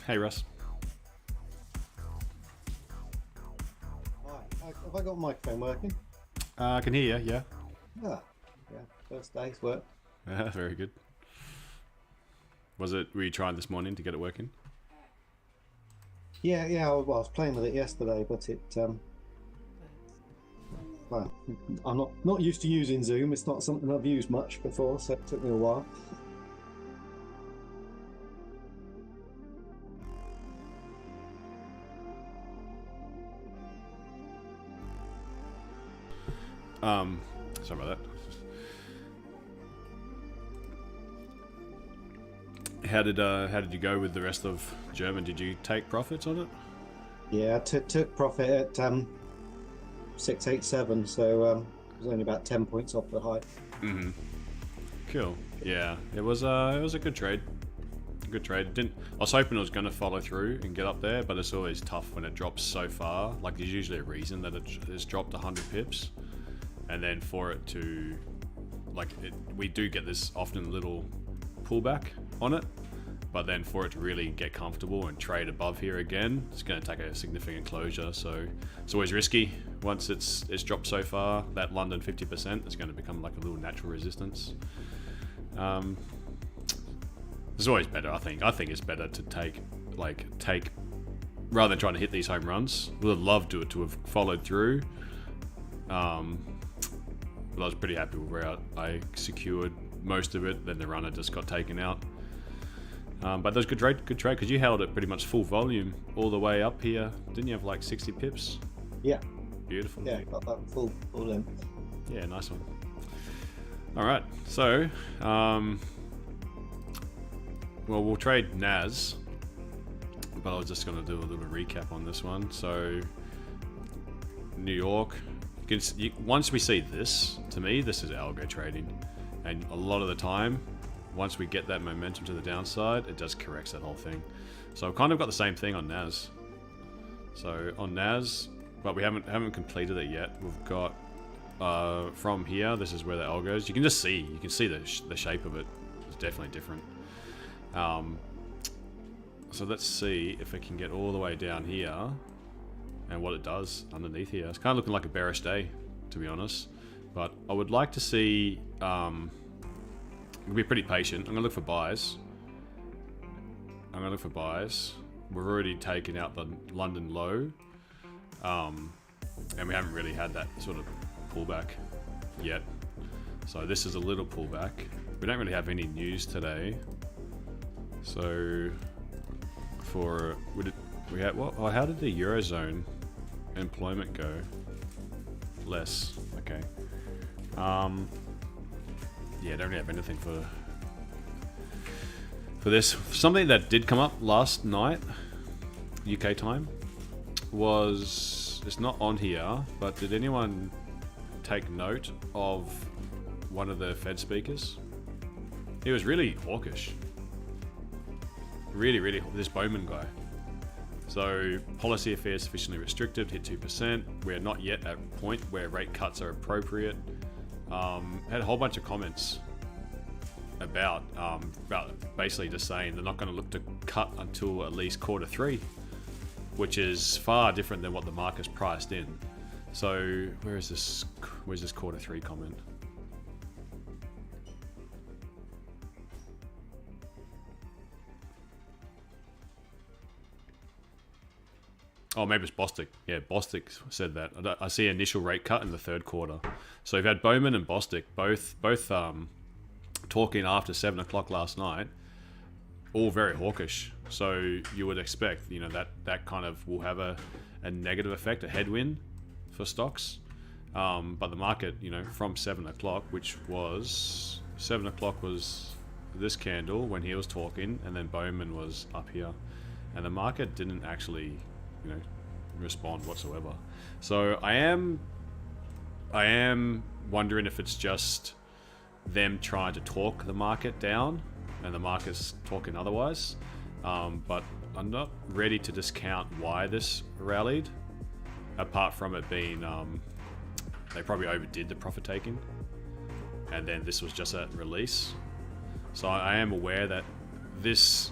Hey Russ. Hi, have I got my microphone working? I can hear you, yeah. Ah, yeah, first day's work. Very good. Were you trying this morning to get it working? Yeah, I was playing with it yesterday, but well, I'm not used to using Zoom. It's not something I've used much before, so it took me a while. Sorry about that. How did you go with the rest of German? Did you take profits on it? Yeah, I took profit at 687, so it was only about 10 points off the high. Mm-hmm. Cool. Yeah, it was a good trade. Good trade. I was hoping it was going to follow through and get up there, but it's always tough when it drops so far. Like, there's usually a reason that it's dropped 100 pips, and then for it to, we do get this often little pullback on it, but then for it to really get comfortable and trade above here again, it's going to take a significant closure. So it's always risky. Once it's dropped so far, that London 50% is going to become like a little natural resistance. It's always better, I think. I think it's better to take rather than trying to hit these home runs. Would have loved to have followed through. But I was pretty happy with where I secured most of it. Then the runner just got taken out. But that was good trade because you held it pretty much full volume all the way up here. Didn't you have like 60 pips? Yeah. Beautiful. Yeah, got that full in. Yeah, nice one. All right, so well, we'll trade NAS, but I was just going to do a little recap on this one. So New York, once we see this, to me, this is algo trading, and a lot of the time, once we get that momentum to the downside, it just corrects that whole thing. So I've kind of got the same thing on NAS. So on NAS, but we haven't completed it yet. We've got from here, this is where the L goes. You can see the shape of it. It's definitely different. So let's see if it can get all the way down here and what it does underneath here. It's kind of looking like a bearish day, to be honest. But I would like to see. I'll be pretty patient. I'm gonna look for buys. We've already taken out the London low, and we haven't really had that sort of pullback yet. So this is a little pullback. We don't really have any news today. So we had what? Oh, how did the Eurozone employment go? Less. Okay. Yeah, don't really have anything for this. Something that did come up last night, UK time, was, it's not on here, but did anyone take note of one of the Fed speakers? He was really hawkish. Really, this Bowman guy. So, policy affairs sufficiently restricted, hit 2%. We're not yet at a point where rate cuts are appropriate. Had a whole bunch of comments about basically just saying they're not going to look to cut until at least Q3, which is far different than what the market's priced in. So, where's this Q3 comment? Oh, maybe it's Bostic. Yeah, Bostic said that. I see initial rate cut in the third quarter. So you've had Bowman and Bostic both talking after 7 o'clock last night, all very hawkish. So you would expect, that kind of will have a negative effect, a headwind for stocks. But the market, from 7 o'clock, which was 7 o'clock was this candle when he was talking, and then Bowman was up here, and the market didn't actually respond whatsoever. So I am wondering if it's just them trying to talk the market down and the market's talking otherwise. But I'm not ready to discount why this rallied, apart from it being they probably overdid the profit taking, and then this was just a release. So I am aware that this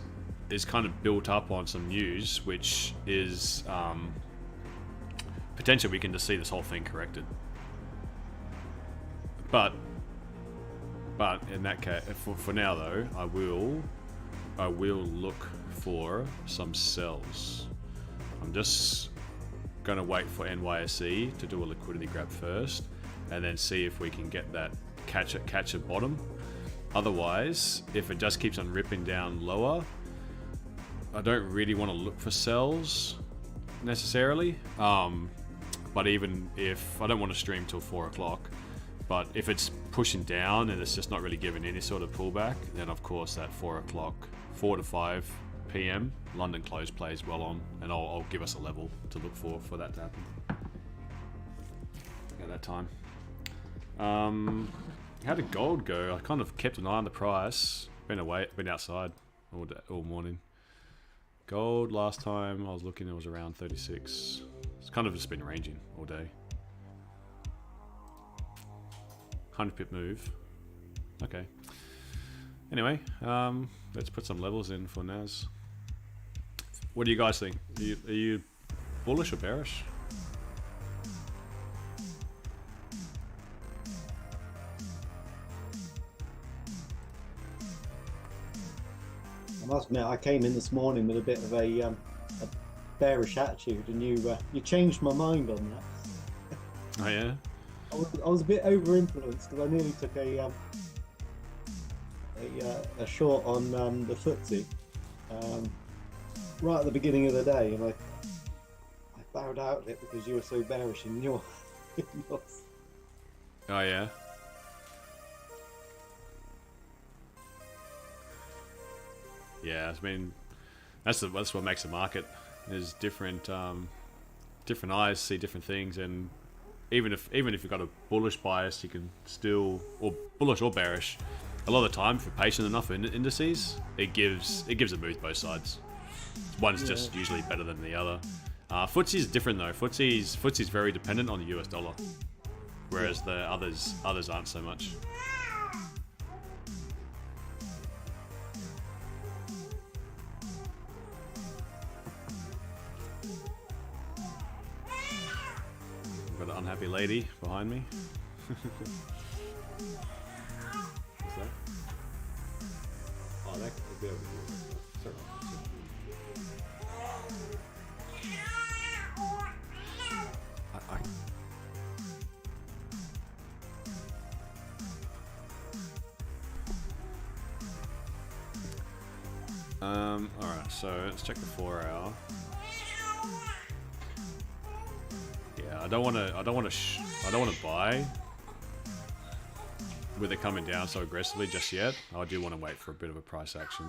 is kind of built up on some news, which is potentially we can just see this whole thing corrected. But in that case, for now though, I will look for some sells. I'm just gonna wait for NYSE to do a liquidity grab first, and then see if we can get that catch a bottom. Otherwise, if it just keeps on ripping down lower, I don't really want to look for sells necessarily. But even if I don't want to stream till 4 o'clock, but if it's pushing down and it's just not really giving any sort of pullback, then of course that 4 to 5 p.m. London close plays well on, and I'll give us a level to look for that to happen at that time. How did gold go? I kind of kept an eye on the price. Been outside all morning. Gold last time I was looking, it was around 36. It's kind of just been ranging all day. 100 pip move. Okay. Anyway, let's put some levels in for NAS. What do you guys think? Are you bullish or bearish? I must admit, I came in this morning with a bit of a bearish attitude, and you changed my mind on that. Oh yeah? I was a bit over influenced because I nearly took a short on the FTSE right at the beginning of the day, and I bowed out of it because you were so bearish in yours. Oh yeah? Yeah, I mean, that's what makes a market. There's different eyes see different things, and even if you've got a bullish bias, you can still, or bullish or bearish, a lot of the time, if you're patient enough in indices, it gives a move both sides. One's just usually better than the other. FTSE is different though. FTSE is very dependent on the US dollar, whereas the others aren't so much. Got an unhappy lady behind me. What's that? Oh, that could be over here. Alright, so let's check the 4 hour. Yeah, I don't want to buy with it coming down so aggressively just yet. I do want to wait for a bit of a price action.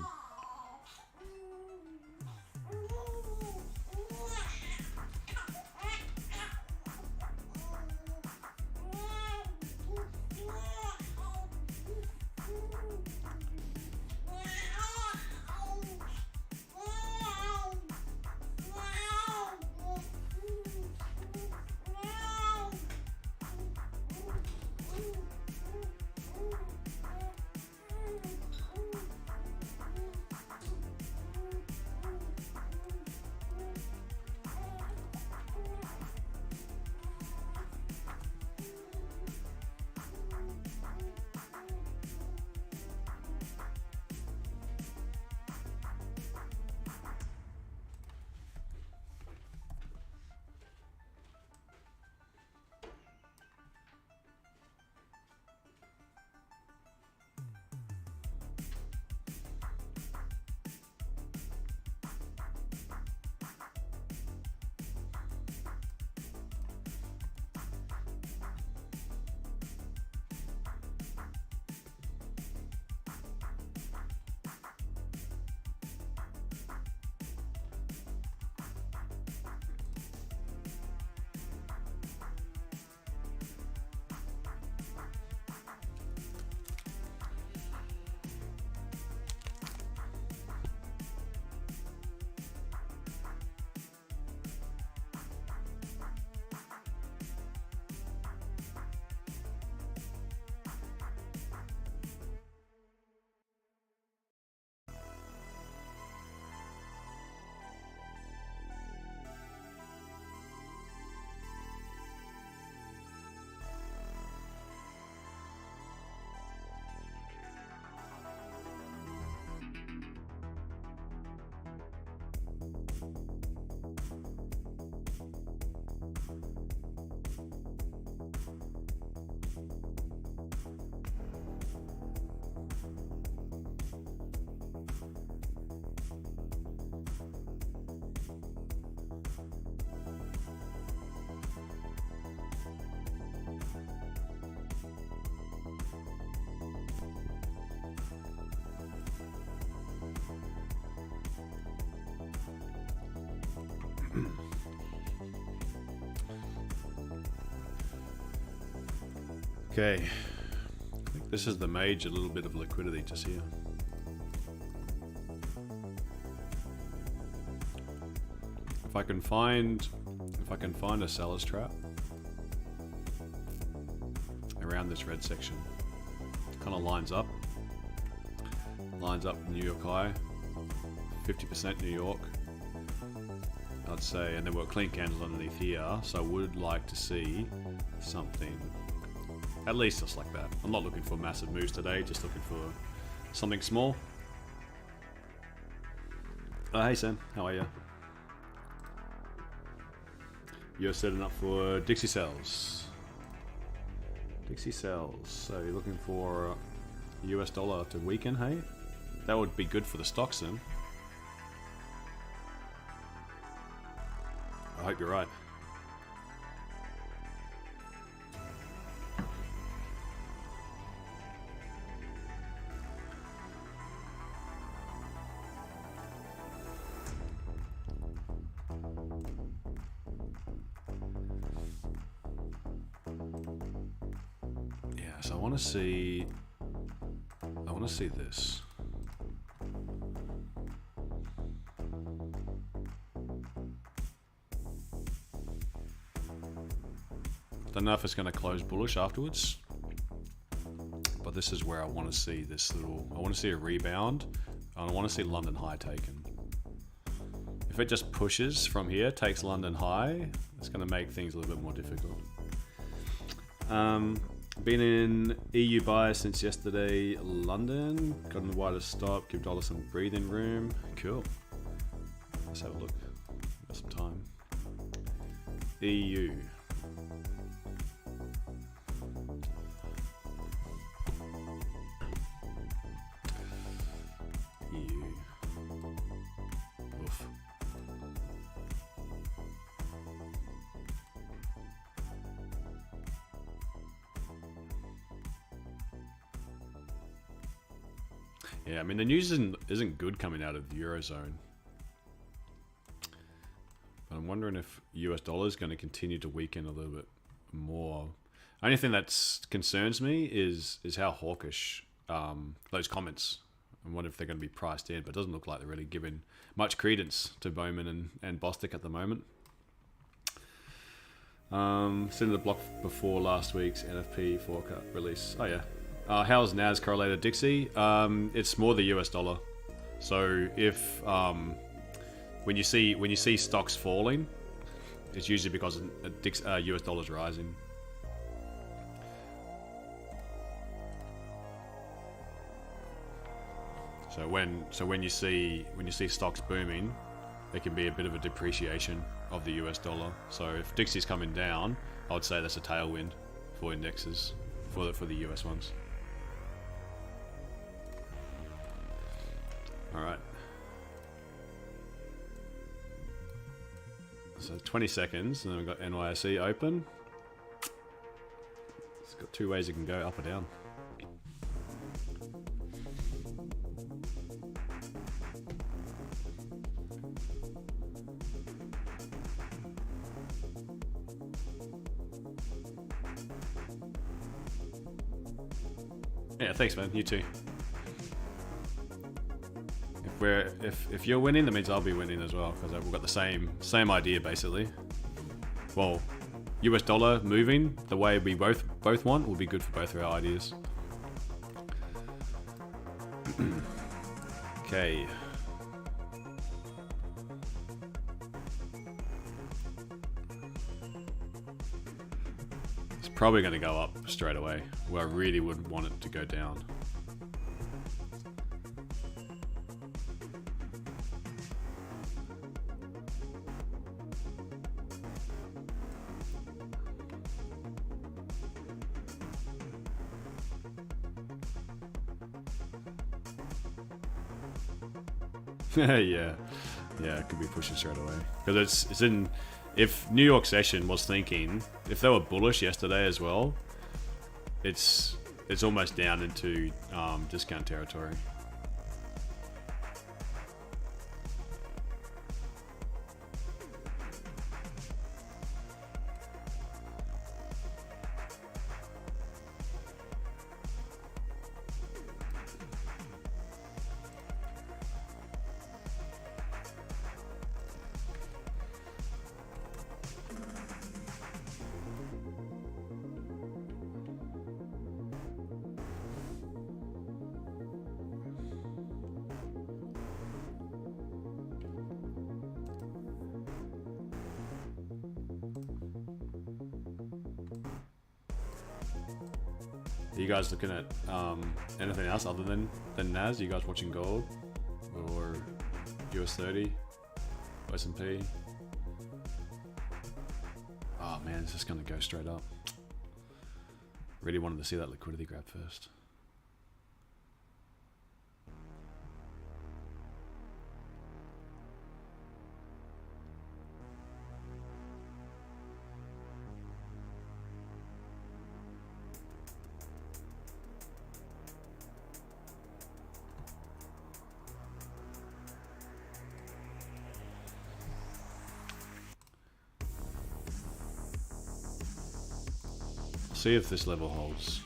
Okay, I think this is the major little bit of liquidity just here. If I can find a seller's trap around this red section, kind of lines up New York high, 50% New York, I'd say, and then we've got clean candles underneath here, so I would like to see something at least just like that. I'm not looking for massive moves today, just looking for something small. Hey Sam, how are you? You're setting up for Dixie sells. Dixie sells. So you're looking for US dollar to weaken, hey? That would be good for the stocks then. I hope you're right. Yeah, so I want to see this. Don't know if it's going to close bullish afterwards, but this is where I want to see this little. I want to see a rebound, and I want to see London high taken. If it just pushes from here, takes London high, it's going to make things a little bit more difficult. Been in EU buy since yesterday. London got in the widest stop. Give dollar some breathing room. Cool. Let's have a look. Got some time. EU. Oof. Yeah, I mean the news isn't good coming out of the Eurozone. But I'm wondering if US dollar is going to continue to weaken a little bit more. Only thing that concerns me is how hawkish those comments. I wonder if they're going to be priced in, but it doesn't look like they're really giving much credence to Bowman and Bostic at the moment. Sitting the block before last week's NFP forecast release. Oh yeah. How's NAS correlated Dixie? It's more the US dollar. So if when you see stocks falling, it's usually because US dollar's rising. So when you see stocks booming, there can be a bit of a depreciation of the US dollar. So if Dixie's coming down, I would say that's a tailwind for indexes for the US ones. All right. So 20 seconds, and then we've got NYSE open. It's got two ways it can go, up or down. Yeah, thanks, man. You too. If you're winning, that means I'll be winning as well, because we've got the same idea basically. Well, US dollar moving the way we both want will be good for both of our ideas. Okay. It's probably going to go up straight away, where I really would want it to go down. yeah, it could be pushing straight away because it's in. If New York session was thinking, if they were bullish yesterday as well, it's almost down into discount territory. Are you guys looking at anything else other than NAS? Are you guys watching gold or US 30, S&P? Oh man, it's just gonna go straight up. Really wanted to see that liquidity grab first. See if this level holds.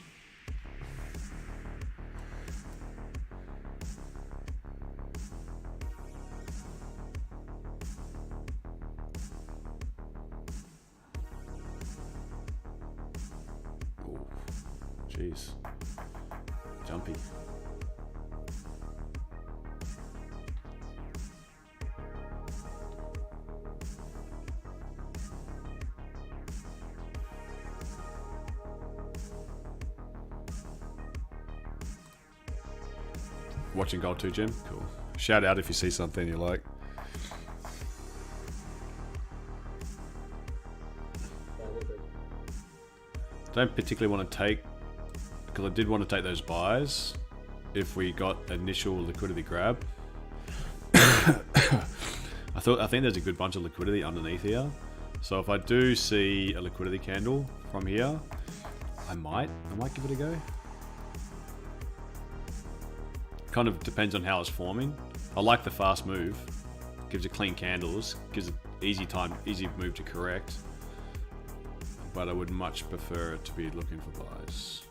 Oh, jeez, jumpy. Watching gold too, Jim? Cool. Shout out if you see something you like. Don't particularly want to take, because I did want to take those buys if we got initial liquidity grab. I think there's a good bunch of liquidity underneath here. So if I do see a liquidity candle from here, I might give it a go. Kind of depends on how it's forming. I like the fast move. Gives it clean candles, gives it easy move to correct. But I would much prefer it to be looking for buys.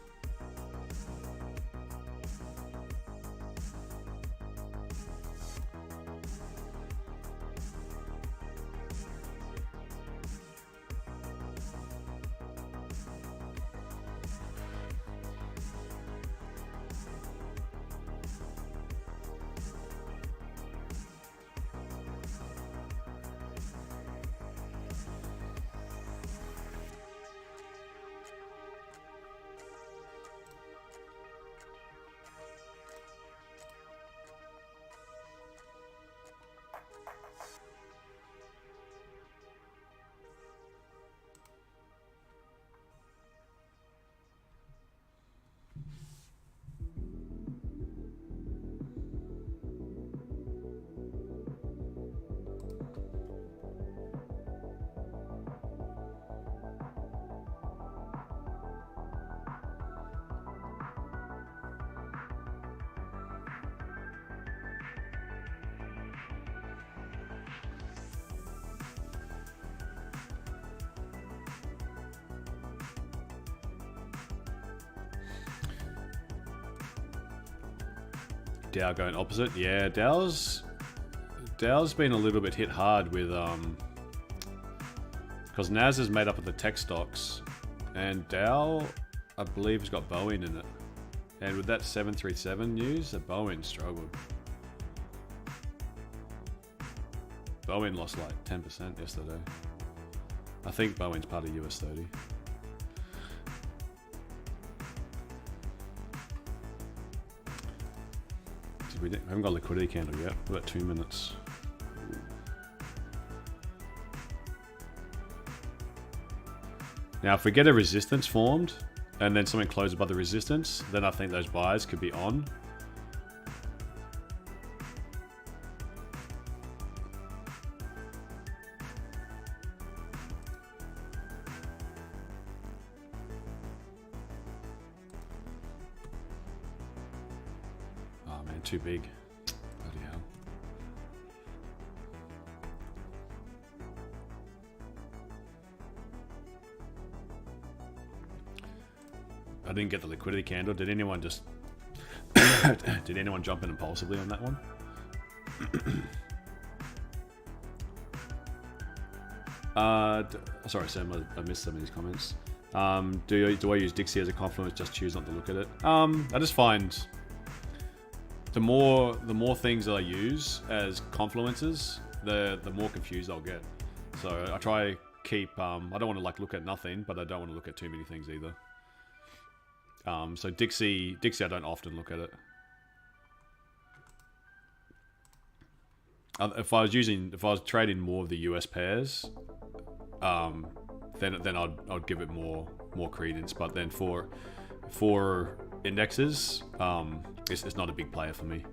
Dow going opposite. Yeah, Dow's been a little bit hit hard with because NAS is made up of the tech stocks, and Dow, I believe, has got Boeing in it. And with that 737 news, the Boeing struggled. Boeing lost like 10% yesterday. I think Boeing's part of US 30. We haven't got a liquidity candle yet. We've got 2 minutes. Now, if we get a resistance formed, and then something closes above the resistance, then I think those buys could be on. Too big. Bloody hell. I didn't get the liquidity candle. Did anyone just did anyone jump in impulsively on that one? Sorry Sam, I missed some of these comments. Do I use Dixie as a confluence, just choose not to look at it? I just find the more things that I use as confluences, the more confused I'll get. So I try keep. I don't want to like look at nothing, but I don't want to look at too many things either. So Dixie, I don't often look at it. If I was trading more of the US pairs, then I'd give it more credence. But then for indexes, it's not a big player for me.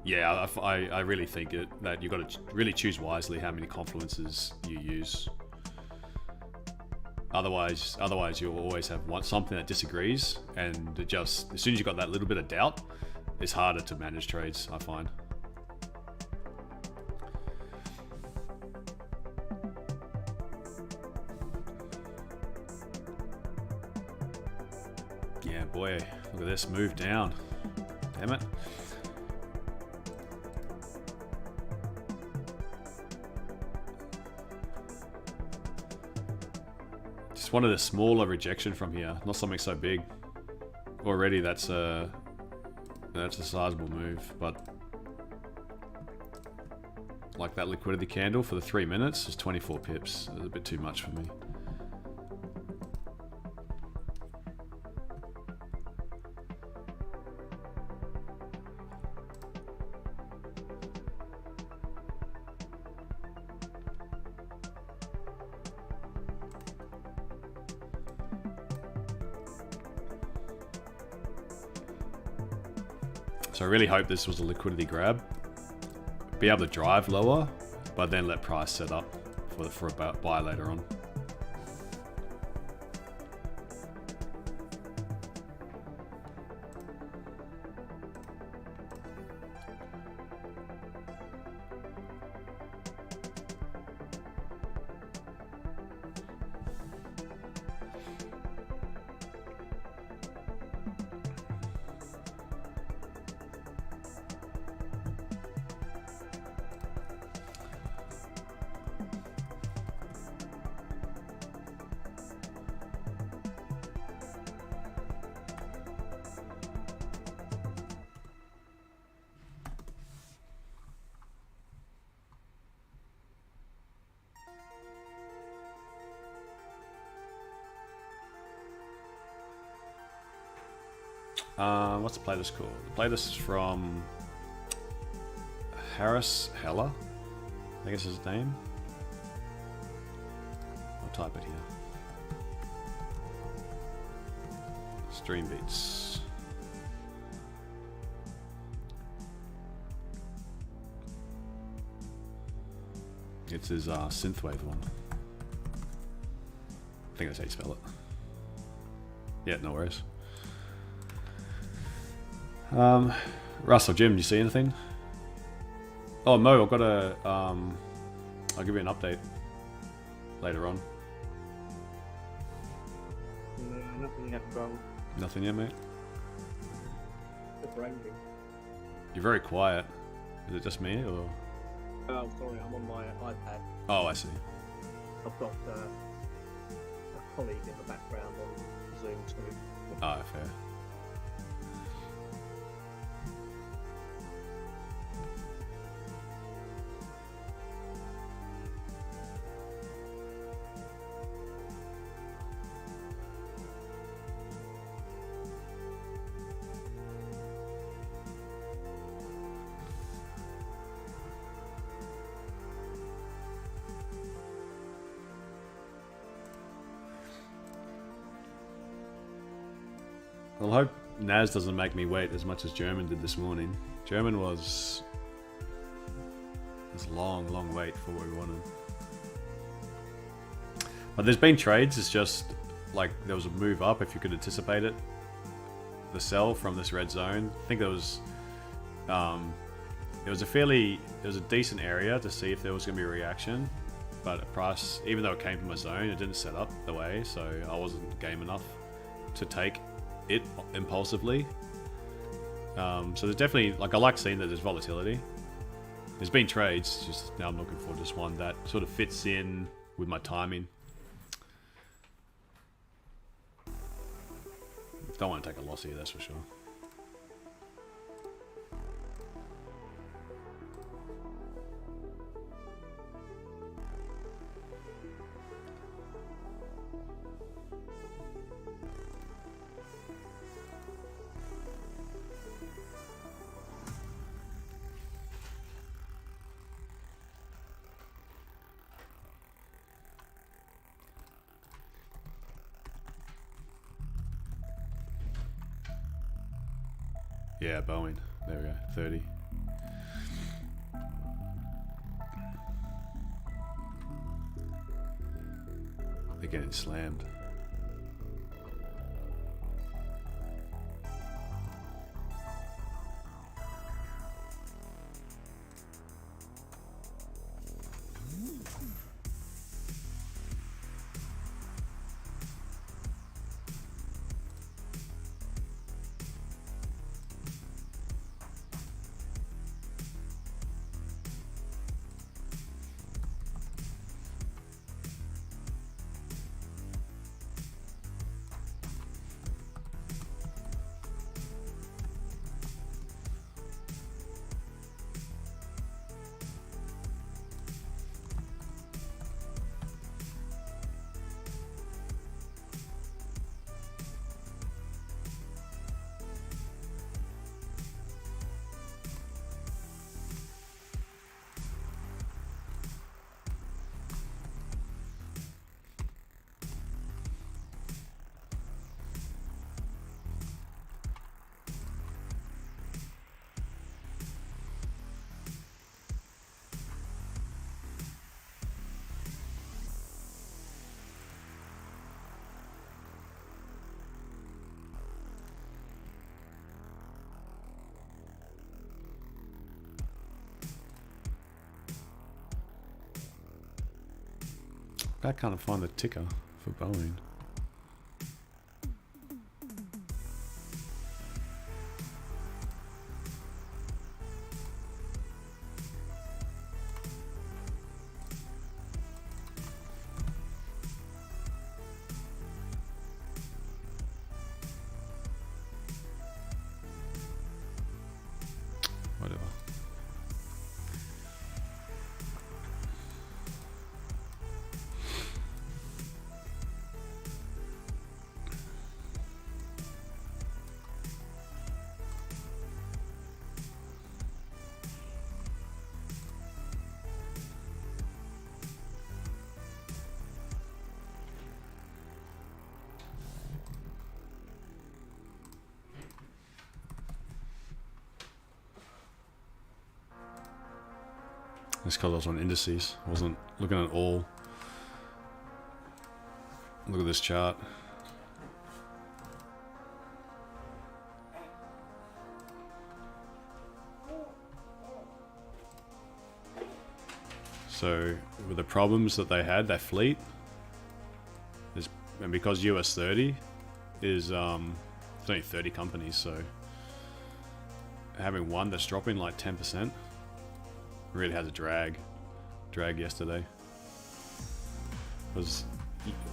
Yeah, I really think that you've got to really choose wisely how many confluences you use. Otherwise you'll always have something that disagrees, and it just, as soon as you've got that little bit of doubt, it's harder to manage trades, I find. Yeah, boy, look at this move down. Damn it. Just wanted a smaller rejection from here, not something so big. Already that's a sizable move, but like that liquidity candle for the 3 minutes is 24 pips. It's a bit too much for me. So I really hope this was a liquidity grab. Be able to drive lower, but then let price set up for a buy later on. What's the playlist called? The playlist is from Harris Heller, I think it's his name. I'll type it here. Stream beats. It's his synthwave one. I think that's how you spell it. Yeah, no worries. Russell, Jim, do you see anything? Oh, Mo, I've got a, I'll give you an update later on. No, nothing yet, bro. Nothing yet, mate? It's raining. You're very quiet. Is it just me, or? Oh, sorry, I'm on my iPad. Oh, I see. I've got a colleague in the background on Zoom too. Ah, fair. Well, I hope Naz doesn't make me wait as much as German did this morning. German was long wait for what we wanted. But there's been trades, it's just like there was a move up if you could anticipate it. The sell from this red zone. I think there was it was a decent area to see if there was going to be a reaction, but a price, even though it came from a zone, it didn't set up the way, so I wasn't game enough to take it impulsively. So there's definitely, like, I like seeing that there's volatility. There's been trades, just now I'm looking for just one that sort of fits in with my timing. Don't want to take a loss here, that's for sure. Yeah, Boeing. There we go. 30. They're getting slammed. I can't find the ticker for Boeing. Whatever. It's because I was on Indices. I wasn't looking at all. Look at this chart. So with the problems that they had, their fleet is, and because US 30 is it's only 30 companies, so having one that's dropping like 10% really has a drag yesterday. Because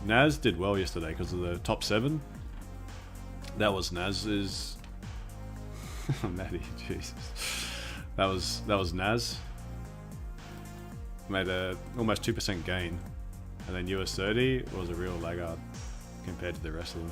NAS did well yesterday because of the top 7. That was NAS's. Maddie, Jesus. That was NAS. Made a almost 2% gain, and then US 30 was a real laggard compared to the rest of them.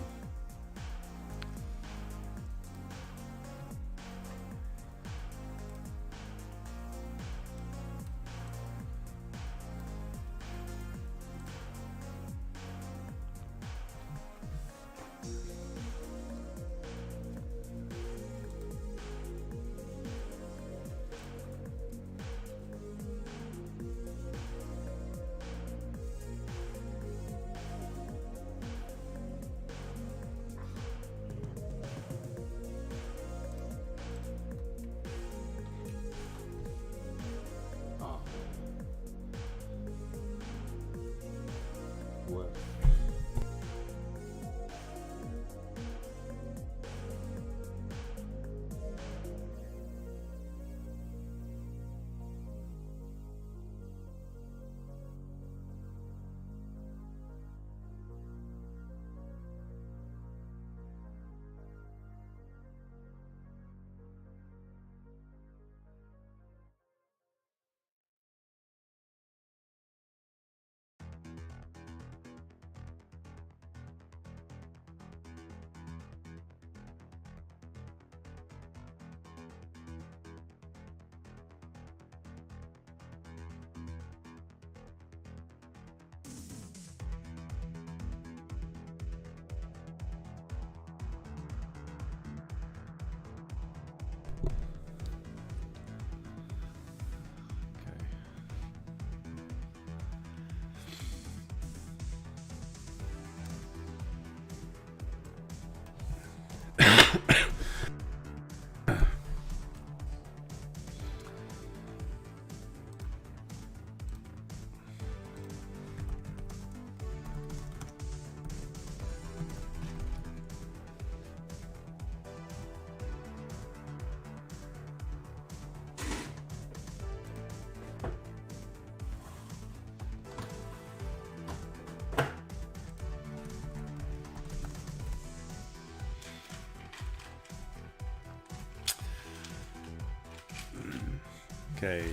Okay.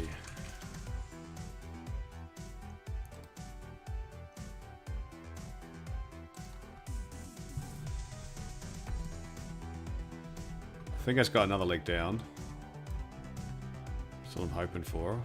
I think it's got another leg down. That's what I'm hoping for.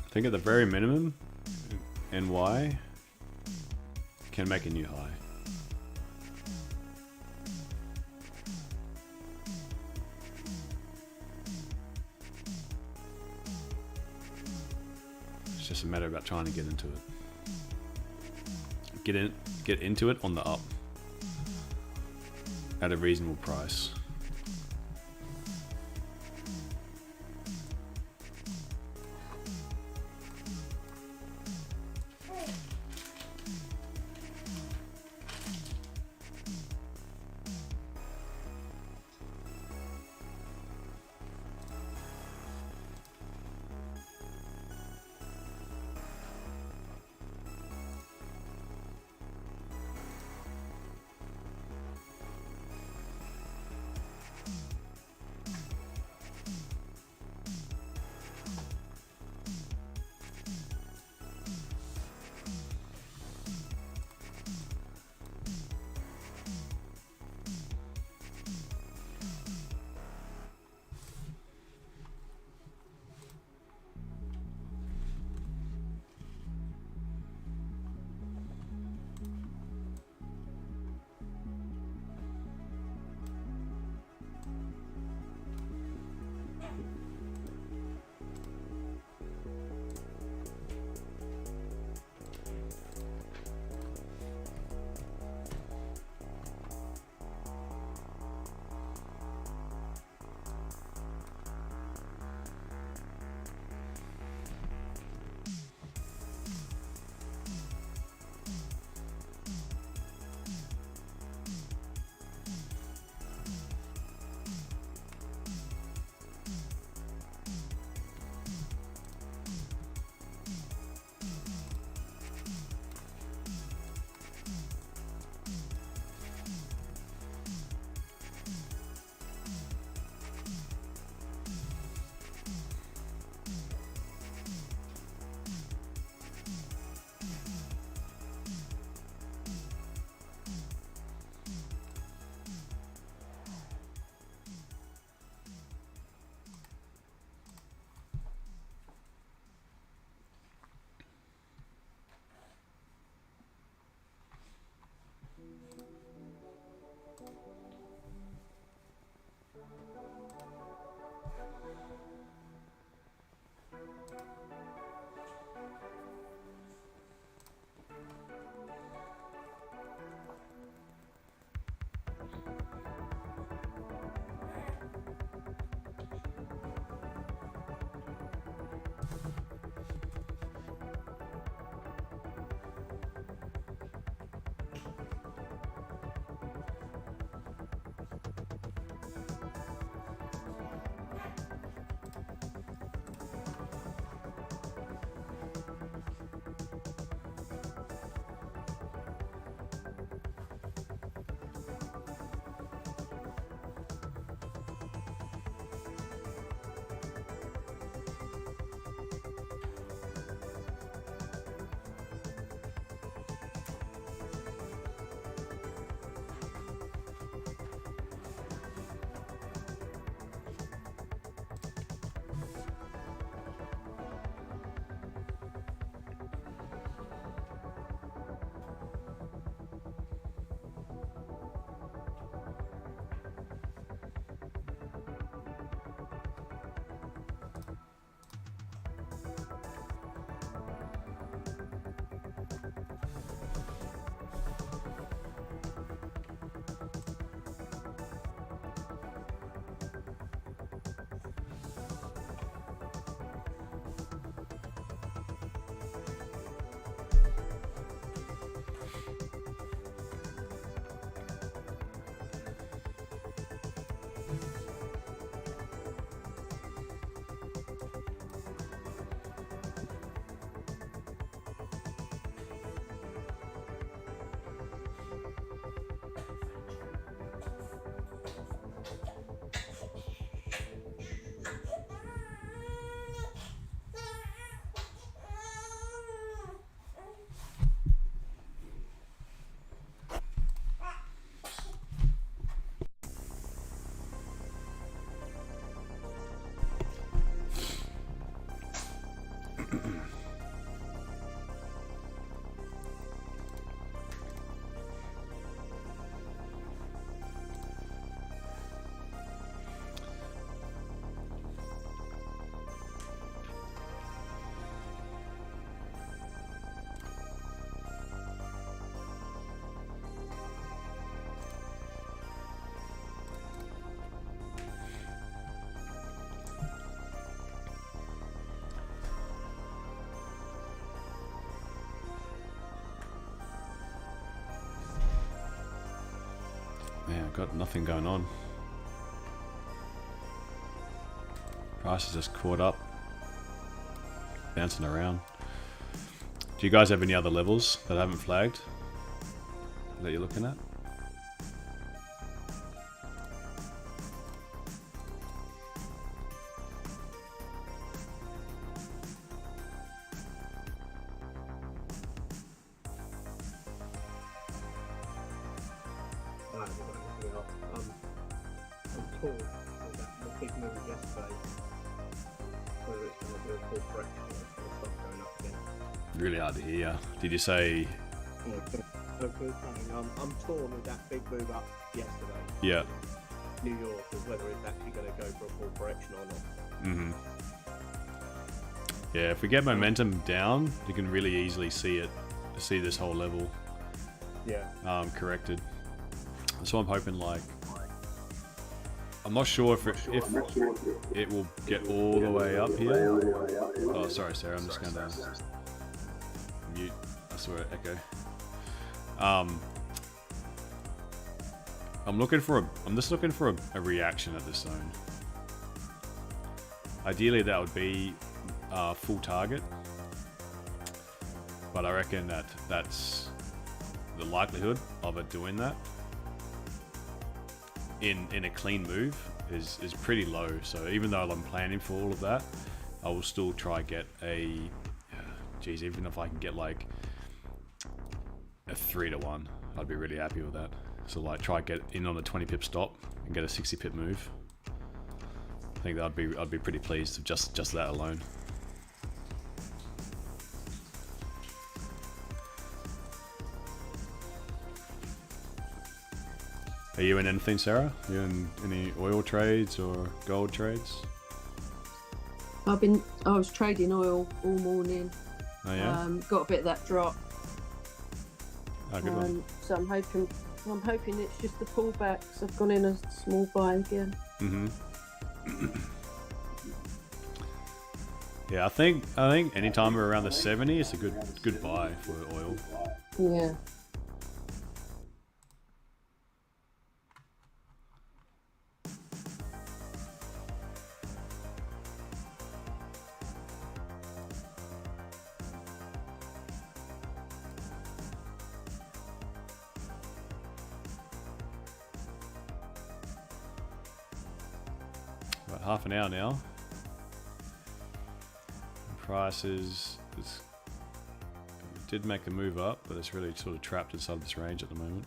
I think at the very minimum, NY can make a new high. It's just a matter about trying to get into it. Get into it on the up at a reasonable price. got nothing going on. Price is just caught up, bouncing around. Do you guys have any other levels that I haven't flagged that you're looking at? I haven't got anything else. I'm torn with that big move yesterday. Whether it's going to do a full correction or it's going to start going up again. Really hard to hear. Did you say? I'm torn with that big move up yesterday. Yeah. New York, as whether it's actually going to go for a full correction or not. Mm-hmm. Yeah, if we get momentum down, you can really easily see this whole level corrected. So I'm hoping, like, I'm not sure if it will get all the way up here. Oh, sorry, Sarah. I'm just going to mute. I saw it echo. I'm just looking for a reaction at this zone. Ideally, that would be full target, but I reckon that's the likelihood of it doing that in a clean move is pretty low. So even though I'm planning for all of that, I will still try get even if I can get like a 3-to-1, I'd be really happy with that. So like try get in on a 20 pip stop and get a 60 pip move. I think I'd be pretty pleased with just that alone. Are you in anything, Sarah? Are you in any oil trades or gold trades? I was trading oil all morning. Oh yeah. Got a bit of that drop. Oh, good one. So I'm hoping it's just the pullbacks. I've gone in a small buy again. Mm-hmm. Yeah, I think anytime we're around the 70, it's a good buy for oil. Yeah. About half an hour now. Price did make a move up, but it's really sort of trapped inside this range at the moment.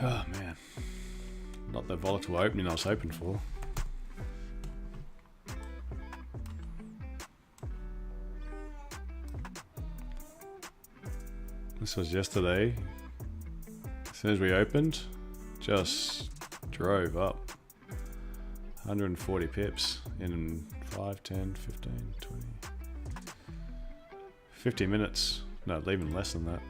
Oh man, not the volatile opening I was hoping for. This was yesterday. As soon as we opened, just drove up 140 pips in 5, 10, 15, 20, 50 minutes. No, even less than that.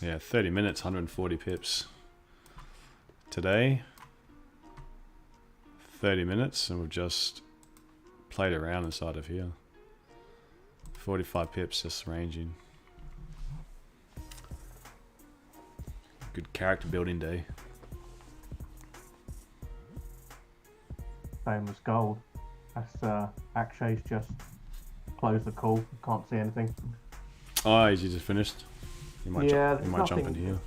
Yeah, 30 minutes, 140 pips. Today, 30 minutes, and we've just played around inside of here. 45 pips, just ranging. Good character building day. Same as gold. That's Akshay's just closed the call. Can't see anything. Oh, is he just finished? You might, Yeah, you might jump in here.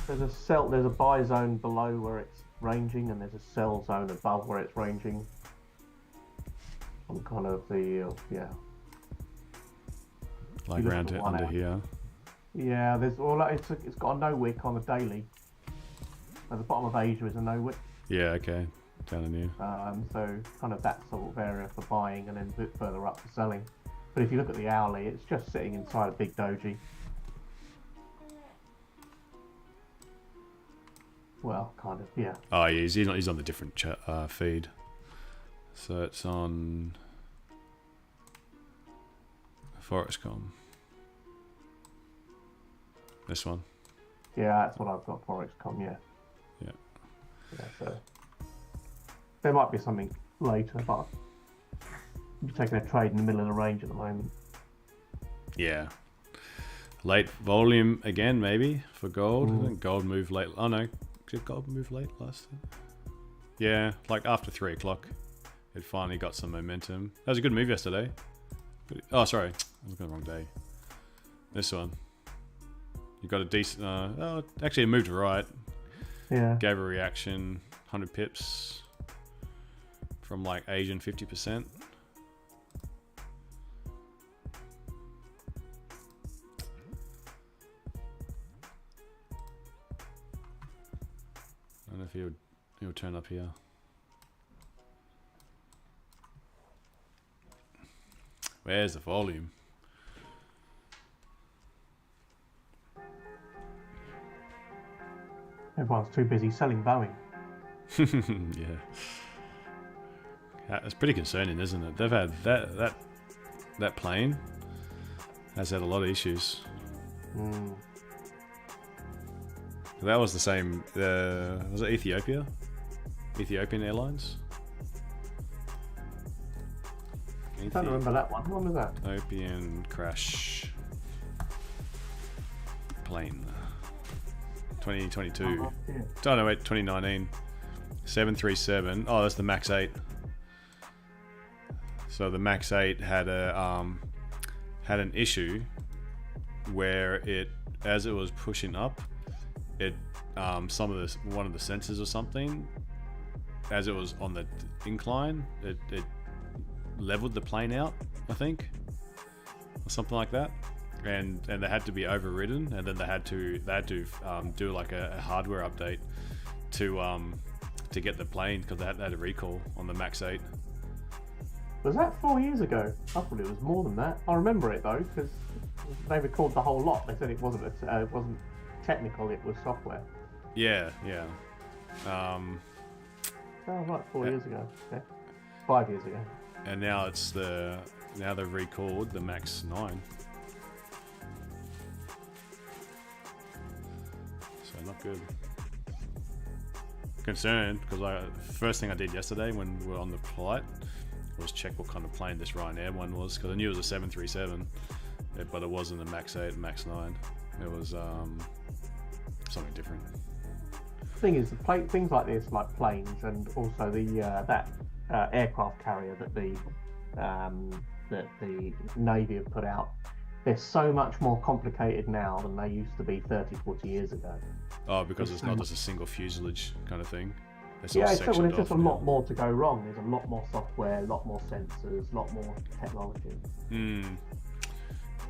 There's a buy zone below where it's ranging, and there's a sell zone above where it's ranging. On kind of the Like look round at it the one under out. here. Yeah, there's all it's got a no wick on the daily. At the bottom of Asia is a no wick. Yeah, okay. Down in here. So kind of that sort of area for buying, and then a bit further up for selling. But if you look at the hourly, it's just sitting inside a big doji. Well, kind of, yeah. Oh, yeah, he's on the different chat, feed. So it's on Forex.com. This one. Yeah, that's what I've got, Forex.com, yeah. Yeah. Yeah, so there might be something later, but I'm taking a trade in the middle of the range at the moment. Yeah. Late volume again, maybe, for gold. I think gold moved late. Oh, no. Did gold move late last time? Yeah, like after 3 o'clock. It finally got some momentum. That was a good move yesterday. Oh, sorry. I was looking at the wrong day. This one. You got a decent... oh, actually, it moved right. Yeah. Gave a reaction. 100 pips. From like Asian 50%. I don't know if he'll turn up here. Where's the volume? Everyone's too busy selling Boeing. Yeah. It's pretty concerning, isn't it? They've had that plane has had a lot of issues. That was the same. Was it Ethiopia? Ethiopian Airlines? I don't remember that one. When was that? Ethiopian crash plane. 2022. Oh, yeah. Oh no, wait, 2019. 737. Oh, that's the Max 8. So the Max 8 had an issue where it, as it was pushing up, it one of the sensors or something, as it was on the incline, it leveled the plane out, I think, or something like that, and they had to be overridden, and then they had to do like a hardware update to get the plane, because they had a recall on the Max 8. Was that 4 years ago? I thought it was more than that. I remember it though, because they recalled the whole lot. They said it wasn't technical, it was software. Yeah. Oh, right, 4 years ago. Okay. 5 years ago. And now they've recalled the Max 9. So not good. Concerned, because first thing I did yesterday when we were on the flight was check what kind of plane this Ryanair one was, because I knew it was a 737, but it wasn't a Max 8, Max 9. It was something different. The thing is, things like this, like planes, and also the aircraft carrier that the Navy have put out, they're so much more complicated now than they used to be 30, 40 years ago. Oh, because it's not just a single fuselage kind of thing. It's Yeah, all so sectioned there's just a off now. lot more to go wrong. There's a lot more software, a lot more sensors, a lot more technology.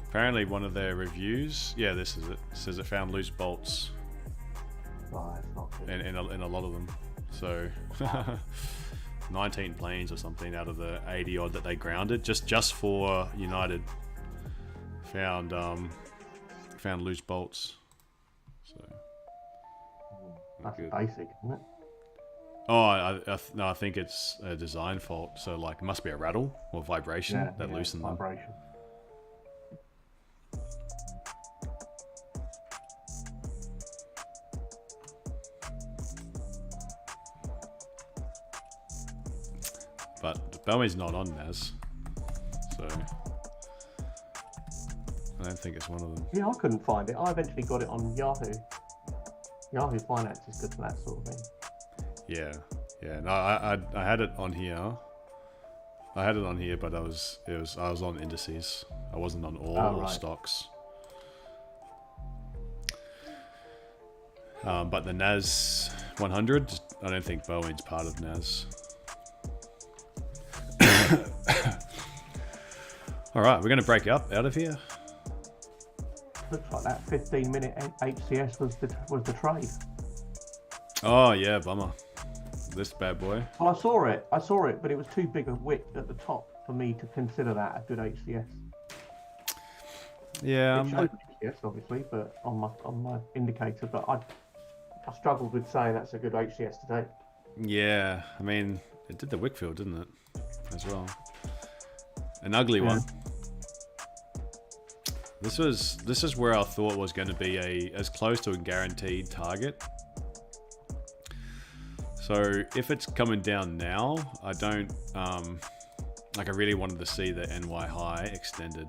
Apparently one of their reviews, yeah, this is it, says it found loose bolts Oh, it's not good. in a lot of them. So 19 planes or something out of the 80 odd that they grounded just for United found loose bolts. So That's good. basic, isn't it? Oh, no, I think it's a design fault. So like it must be a rattle or vibration that loosened them. Vibration. But Bowie's not on NAS, so I don't think it's one of them. Yeah, I couldn't find it. I eventually got it on Yahoo. Yahoo Finance is good for that sort of thing. Yeah. No, I had it on here. I had it on here, but I was on indices. I wasn't on all or right. stocks. But the NAS 100, I don't think Boeing's part of NAS. All right, we're going to break up out of here. Looks like that 15-minute HCS was the trade. Oh yeah, bummer. This bad boy. Well, I saw it, but it was too big a wick at the top for me to consider that a good HCS. Yeah, It showed HCS obviously, but on my indicator, but I struggled with saying that's a good HCS today. yeah. I mean, it did the Wickfield, didn't it? As well. An ugly one. This is where I thought was going to be as close to a guaranteed target. So if it's coming down now, I don't like. I really wanted to see the NY high extended,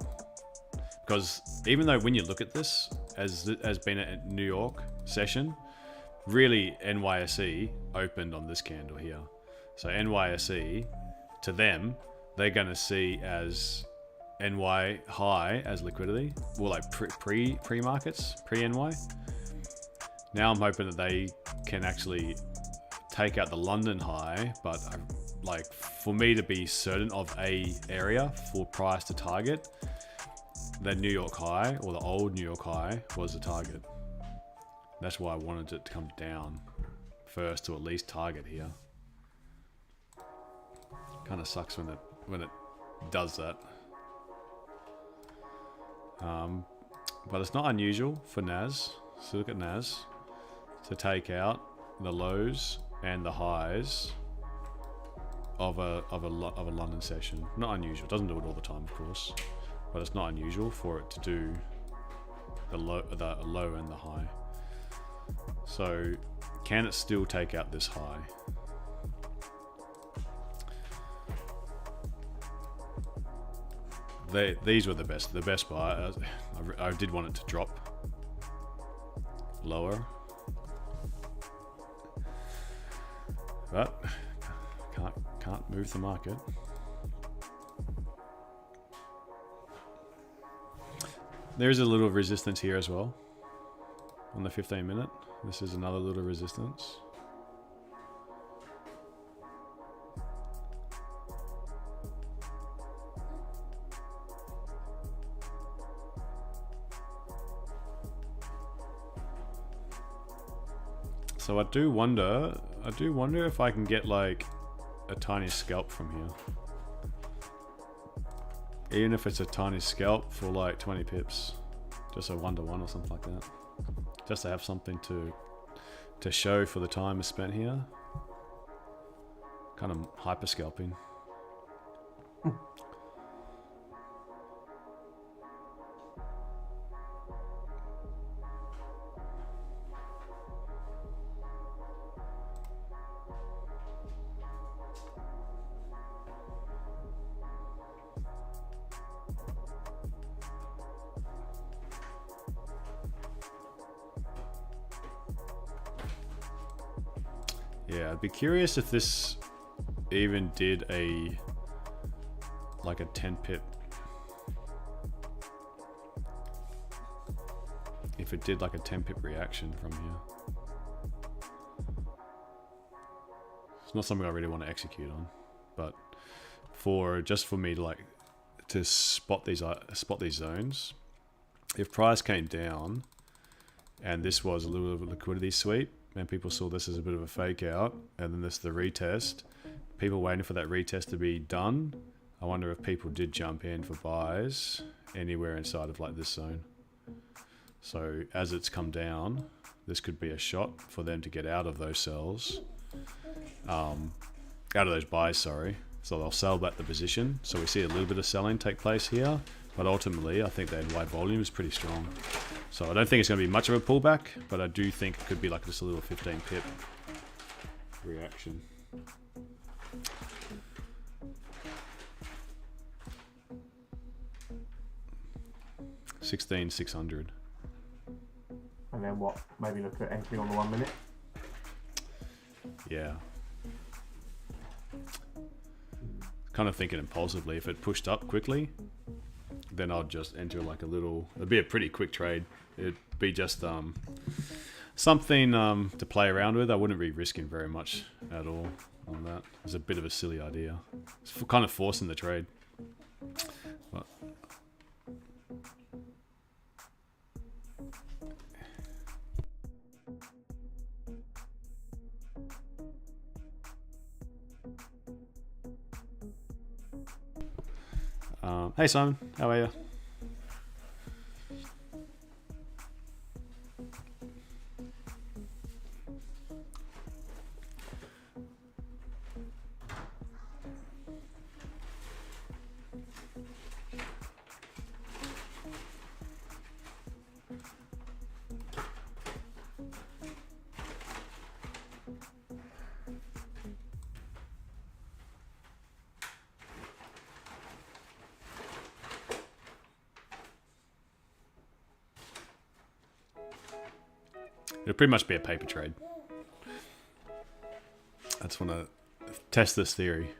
because even though when you look at this as been a New York session, really NYSE opened on this candle here. So NYSE, to them, they're going to see as NY high as liquidity, or like pre markets, pre NY. Now I'm hoping that they can actually take out the London high, but like for me to be certain of a area for price to target, the New York high or the old New York high was the target. That's why I wanted it to come down first to at least target here. Kind of sucks when it does that. But it's not unusual for NAS. So look at NAS to take out the lows and the highs of a London session. Not unusual. It doesn't do it all the time, of course, but it's not unusual for it to do the low and the high. So can it still take out this high? These were the best buy. I did want it to drop lower, but can't move the market. There's a little resistance here as well on the 15-minute. This is another little resistance. So I do wonder if I can get like a tiny scalp from here. Even if it's a tiny scalp for like 20 pips. Just a 1-to-1 or something like that. Just to have something to show for the time spent here. Kind of hyper scalping. Yeah, I'd be curious if this even did like a 10 pip if it did like a 10 pip reaction from here. It's not something I really want to execute on, but just for me to like to spot these zones, if price came down and this was a little bit of a liquidity sweep and people saw this as a bit of a fake out, and then this is the retest, people waiting for that retest to be done, I wonder if people did jump in for buys anywhere inside of like this zone. So as it's come down, this could be a shot for them to get out of those sells, out of those buys, sorry. So they'll sell back the position. So we see a little bit of selling take place here, but ultimately I think the NY volume is pretty strong. So I don't think it's going to be much of a pullback, but I do think it could be like just a little 15 pip reaction. $16,600. And then what? Maybe look at entry on the 1 minute. Yeah. Kind of thinking impulsively. If it pushed up quickly, then I'd just enter like a little. It'd be a pretty quick trade. It'd be just something to play around with. I wouldn't be risking very much at all on that. It's a bit of a silly idea. It's kind of forcing the trade. But hey Simon, how are you? It'll pretty much be a paper trade. I just want to test this theory.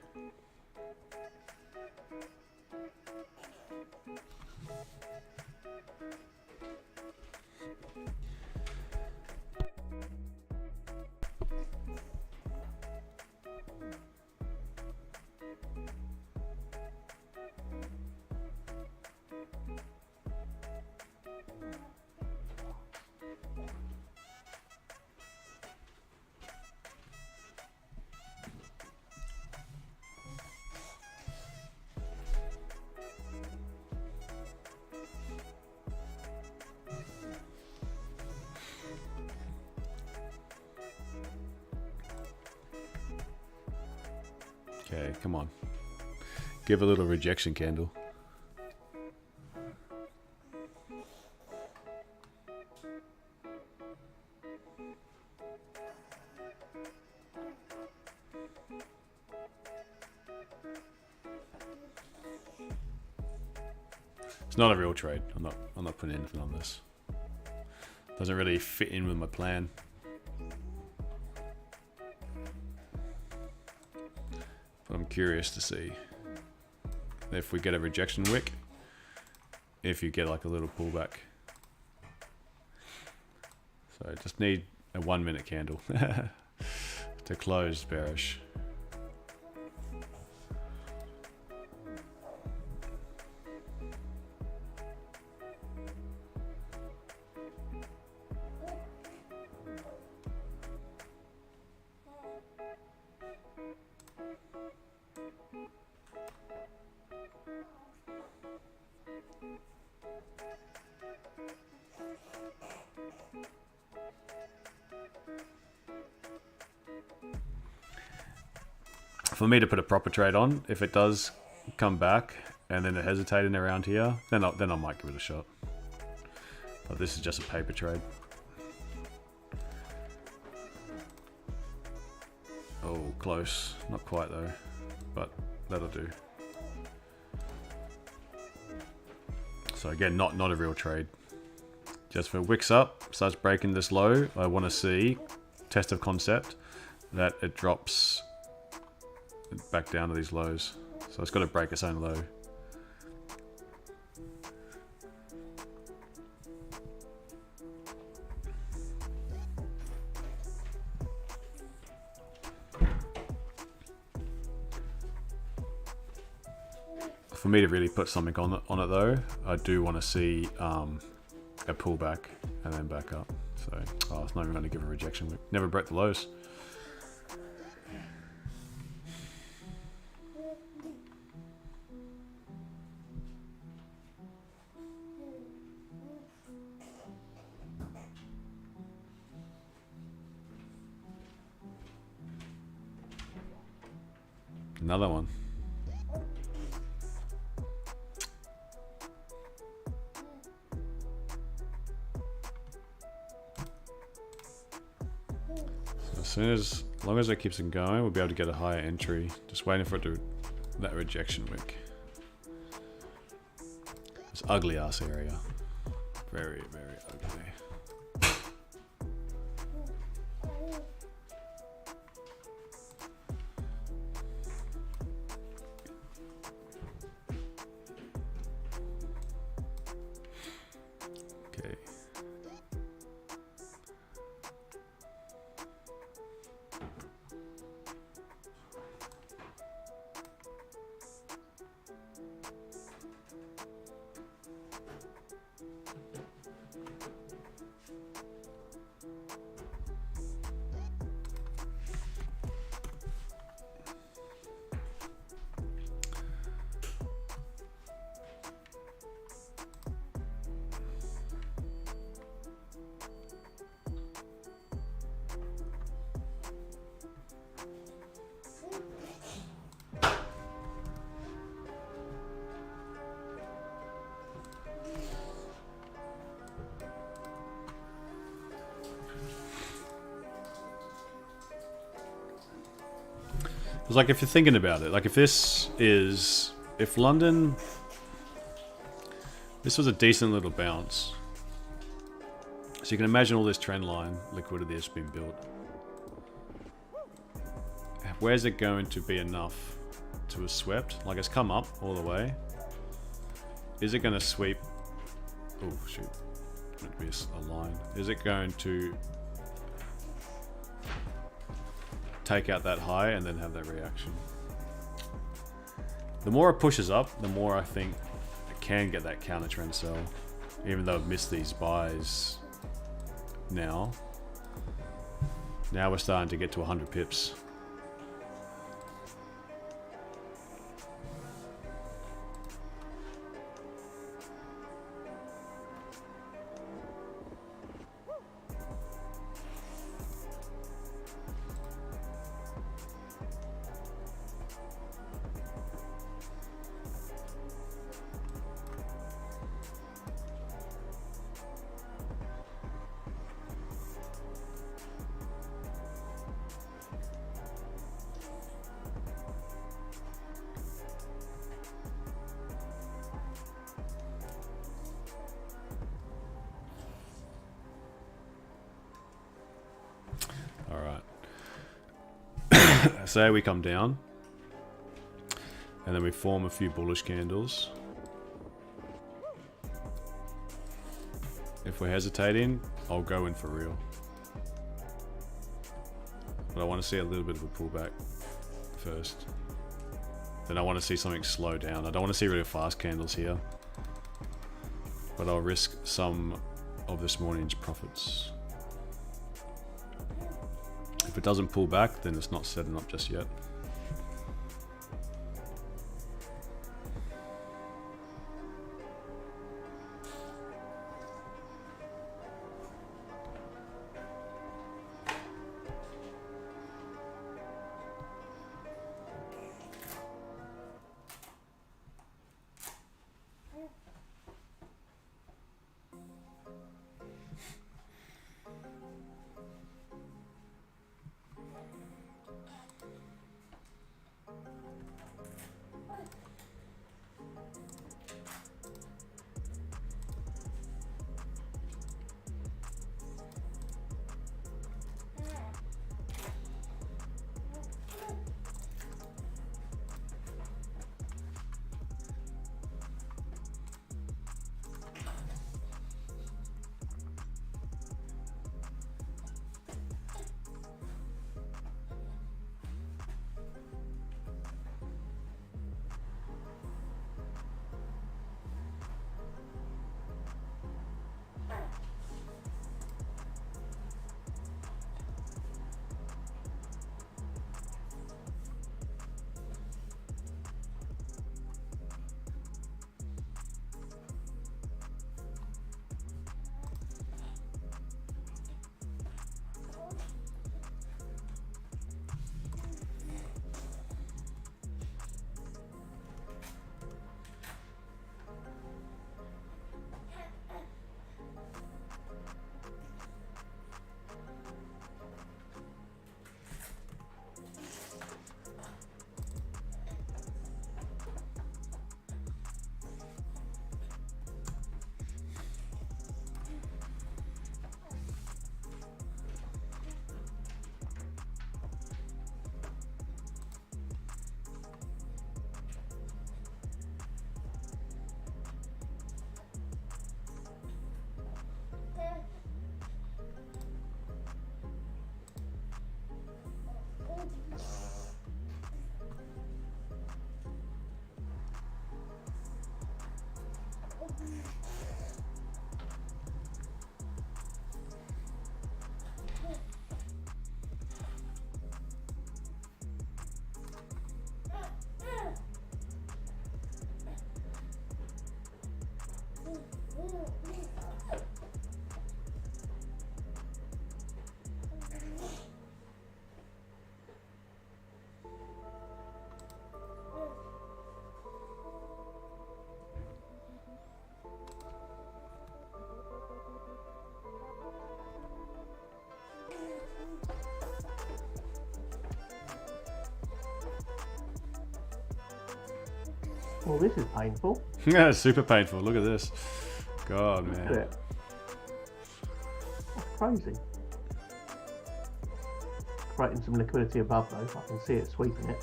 Okay, come on. Give a little rejection candle. It's not a real trade. I'm not putting anything on this. Doesn't really fit in with my plan. But I'm curious to see if we get a rejection wick, if you get like a little pullback. So I just need a 1 minute candle to close bearish. For me to put a proper trade on, if it does come back and then it hesitating around here, then I might give it a shot. But this is just a paper trade. Oh, close. Not quite though, but that'll do. So again, not a real trade. Just for wicks up, starts breaking this low, I want to see, test of concept, that it drops back down to these lows. So it's got to break its own low. For me to really put something on it though, I do want to see a pullback and then back up. So, oh, it's not even going to give a rejection wick. Never broke the lows. Another one. So as long as it keeps it going, we'll be able to get a higher entry. Just waiting for it to that rejection wick. This ugly ass area. Very, very ugly. Okay. It's like if you're thinking about it, like if London, this was a decent little bounce. So you can imagine all this trend line liquidity that's been built. Where's it going to be enough to have swept? Like it's come up all the way. Is it going to sweep? Oh shoot, meant to be a line. Is it going to take out that high and then have that reaction? The more it pushes up, the more I think it can get that counter trend sell, even though I've missed these buys now. Now we're starting to get to 100 pips. Say we come down and then we form a few bullish candles. If we're hesitating, I'll go in for real. But I want to see a little bit of a pullback first. Then I want to see something slow down. I don't want to see really fast candles here. But I'll risk some of this morning's profits. If it doesn't pull back, then it's not setting up just yet. Well, this is painful. Yeah, super painful. Look at this. God, Look at man. it. That's crazy. Creating some liquidity above though. I can see it sweeping it.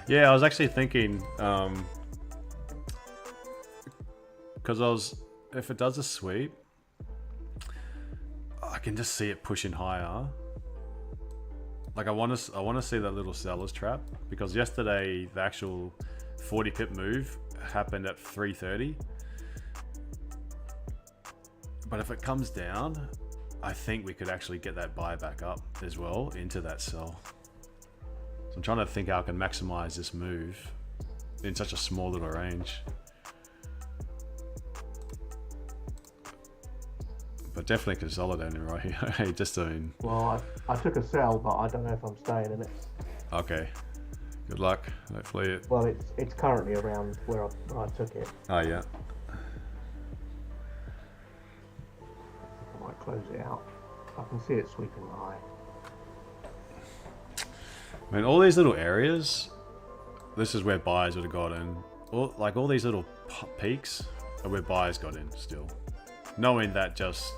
Yeah, I was actually thinking, because if it does a sweep, I can just see it pushing higher. Like I want to see that little seller's trap, because yesterday the actual 40 pip move happened at 3:30. But if it comes down, I think we could actually get that buy back up as well into that sell. So I'm trying to think how I can maximize this move in such a small little range. But definitely consolidating right here. Just doing. Well, I took a sell, but I don't know if I'm staying in it. Okay. Good luck. Hopefully it. Well, it's currently around where I took it. Oh yeah. I might close it out. I can see it sweeping high. I mean, all these little areas. This is where buyers would have got in. All these little peaks are where buyers got in still. Knowing that just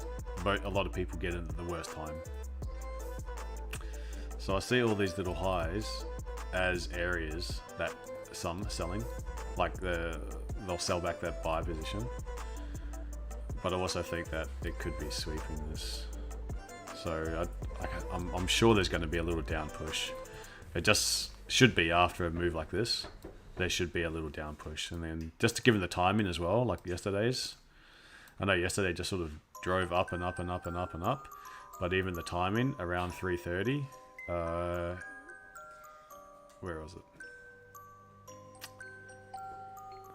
a lot of people get in at the worst time. So I see all these little highs as areas that some are selling, like they'll sell back that buy position. But I also think that it could be sweeping this. So I'm sure there's going to be a little down push. It just should be after a move like this. There should be a little down push, and then just to give it the timing as well, like yesterday's. I know yesterday just sort of drove up and up and up and up and up, but even the timing around 3:30, where was it?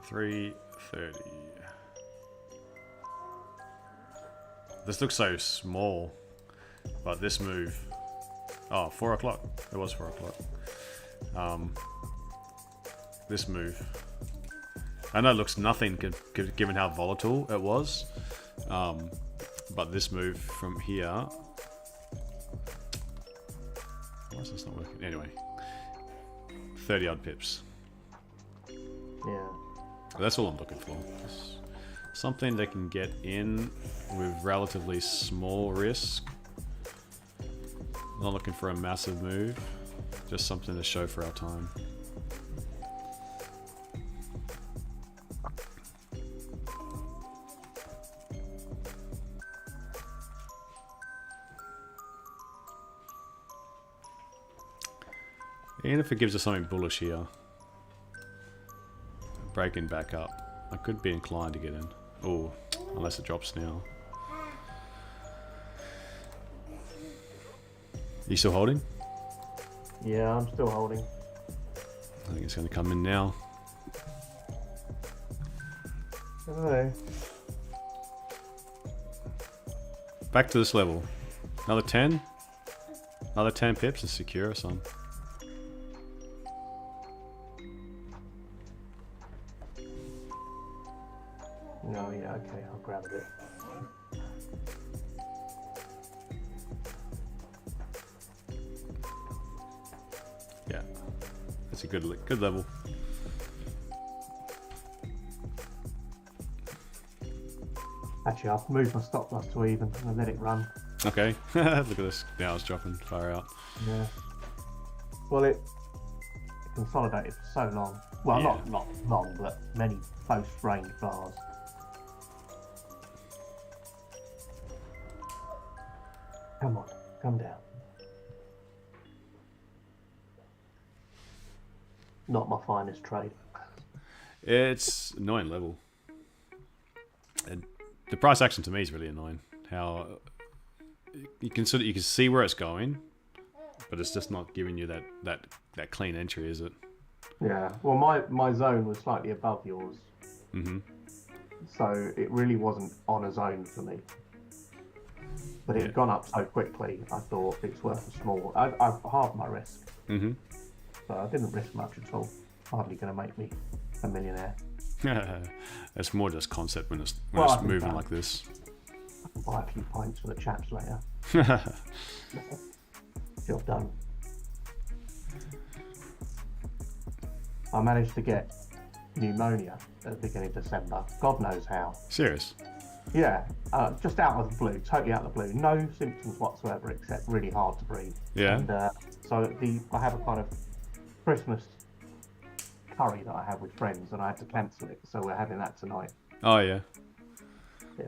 3:30. This looks so small, but this move, 4 o'clock. It was 4 o'clock. This move. I know it looks nothing given how volatile it was, but this move from here. Why is this not working? Anyway, 30 odd pips. Yeah. That's all I'm looking for. Just something that can get in with relatively small risk. Not looking for a massive move, just something to show for our time. Even if it gives us something bullish here, breaking back up, I could be inclined to get in. Oh, unless it drops now. You still holding? Yeah, I'm still holding. I think it's going to come in now. Hello. Back to this level. Another 10? Another 10 pips and secure us on. No, yeah, okay, I'll grab it. Yeah, that's a good level. Actually, I've moved my stop loss to even and let it run. Okay, look at this. Now it's dropping far out. Yeah. Well, it consolidated for so long. Well, Yeah. not long, but many post-range bars. Come on, come down. Not my finest trade. It's annoying level. And the price action to me is really annoying. How you can see where it's going, but it's just not giving you that clean entry, is it? Yeah. Well, my zone was slightly above yours. Mm-hmm. so it really wasn't on a zone for me. But it had gone up so quickly, I thought it's worth a small. I've halved my risk, Mm-hmm. so I didn't risk much at all. Hardly going to make me a millionaire. It's more just concept when it's Well, I it's think moving that- like this. I can buy a few pints for the chaps later. Job done. I managed to get pneumonia at the beginning of December. God knows how. Serious. Yeah, just out of the blue, totally out of the blue. No symptoms whatsoever except really hard to breathe. Yeah. And so I have a kind of Christmas curry that I have with friends, and I had to cancel it. So we're having that tonight. Oh yeah. Yeah.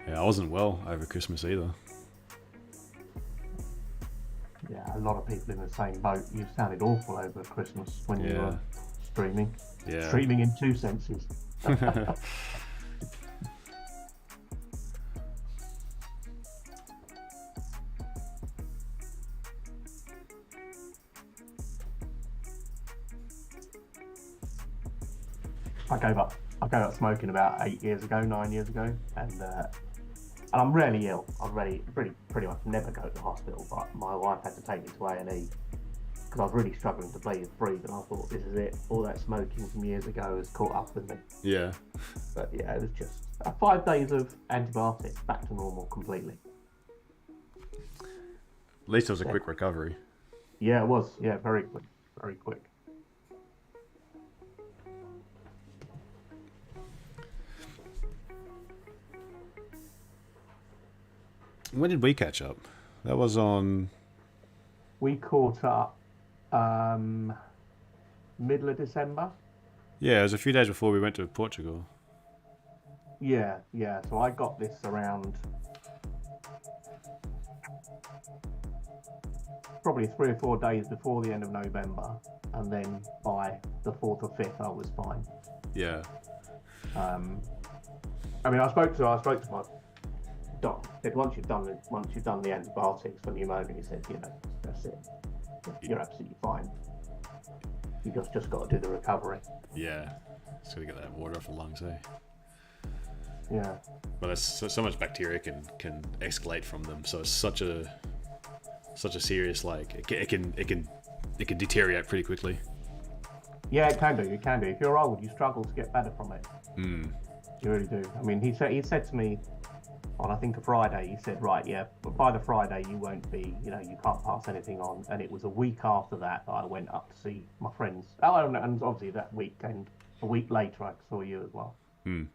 Yeah, I wasn't well over Christmas either. Yeah, a lot of people in the same boat. You sounded awful over Christmas when you Yeah. were streaming. Yeah. Streaming in two senses. I gave up smoking about 9 years ago, and I'm rarely ill. I'm pretty much never go to the hospital. But my wife had to take me to A&E because I was really struggling to breathe, and I thought, this is it. All that smoking from years ago has caught up with me. Yeah. But yeah, it was just 5 days of antibiotics, back to normal completely. At least it was a quick recovery. Yeah, it was. Yeah, very quick, very quick. When did we catch up? That was on. We caught up middle of December. Yeah, it was a few days before we went to Portugal. Yeah. So I got this around probably 3 or 4 days before the end of November, and then by the 4th or 5th, I was fine. Yeah. I mean, I spoke to my doc. Said once you've done the antibiotics for pneumonia, he said, that's it. You're absolutely fine. You just got to do the recovery. Yeah. Just gotta get that water off the lungs, eh? Yeah. But there's so much bacteria can escalate from them. So it's such a serious, like, it can deteriorate pretty quickly. Yeah, it can do. If you're old, you struggle to get better from it. Mm. You really do. I mean, he said to me on, I think, a Friday, he said, right, yeah, but by the Friday you won't be, you can't pass anything on. And it was a week after that I went up to see my friends. Oh, and obviously that weekend, a week later, I saw you as well. Mm.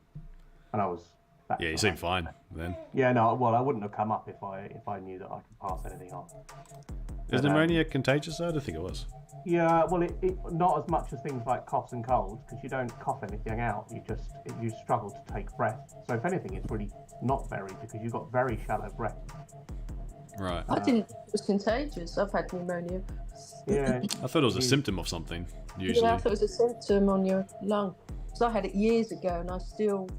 And I was... Yeah, you seemed fine then. Yeah, no, well, I wouldn't have come up if I knew that I could pass anything on. Is pneumonia contagious though? I don't think it was. Yeah, well, it not as much as things like coughs and colds, because you don't cough anything out. You struggle to take breath. So if anything, it's really not very, because you've got very shallow breath. Right. I didn't think it was contagious. I've had pneumonia. Yeah. I thought it was a symptom of something, usually. Yeah, I thought it was a symptom on your lung. Because I had it years ago, and I still,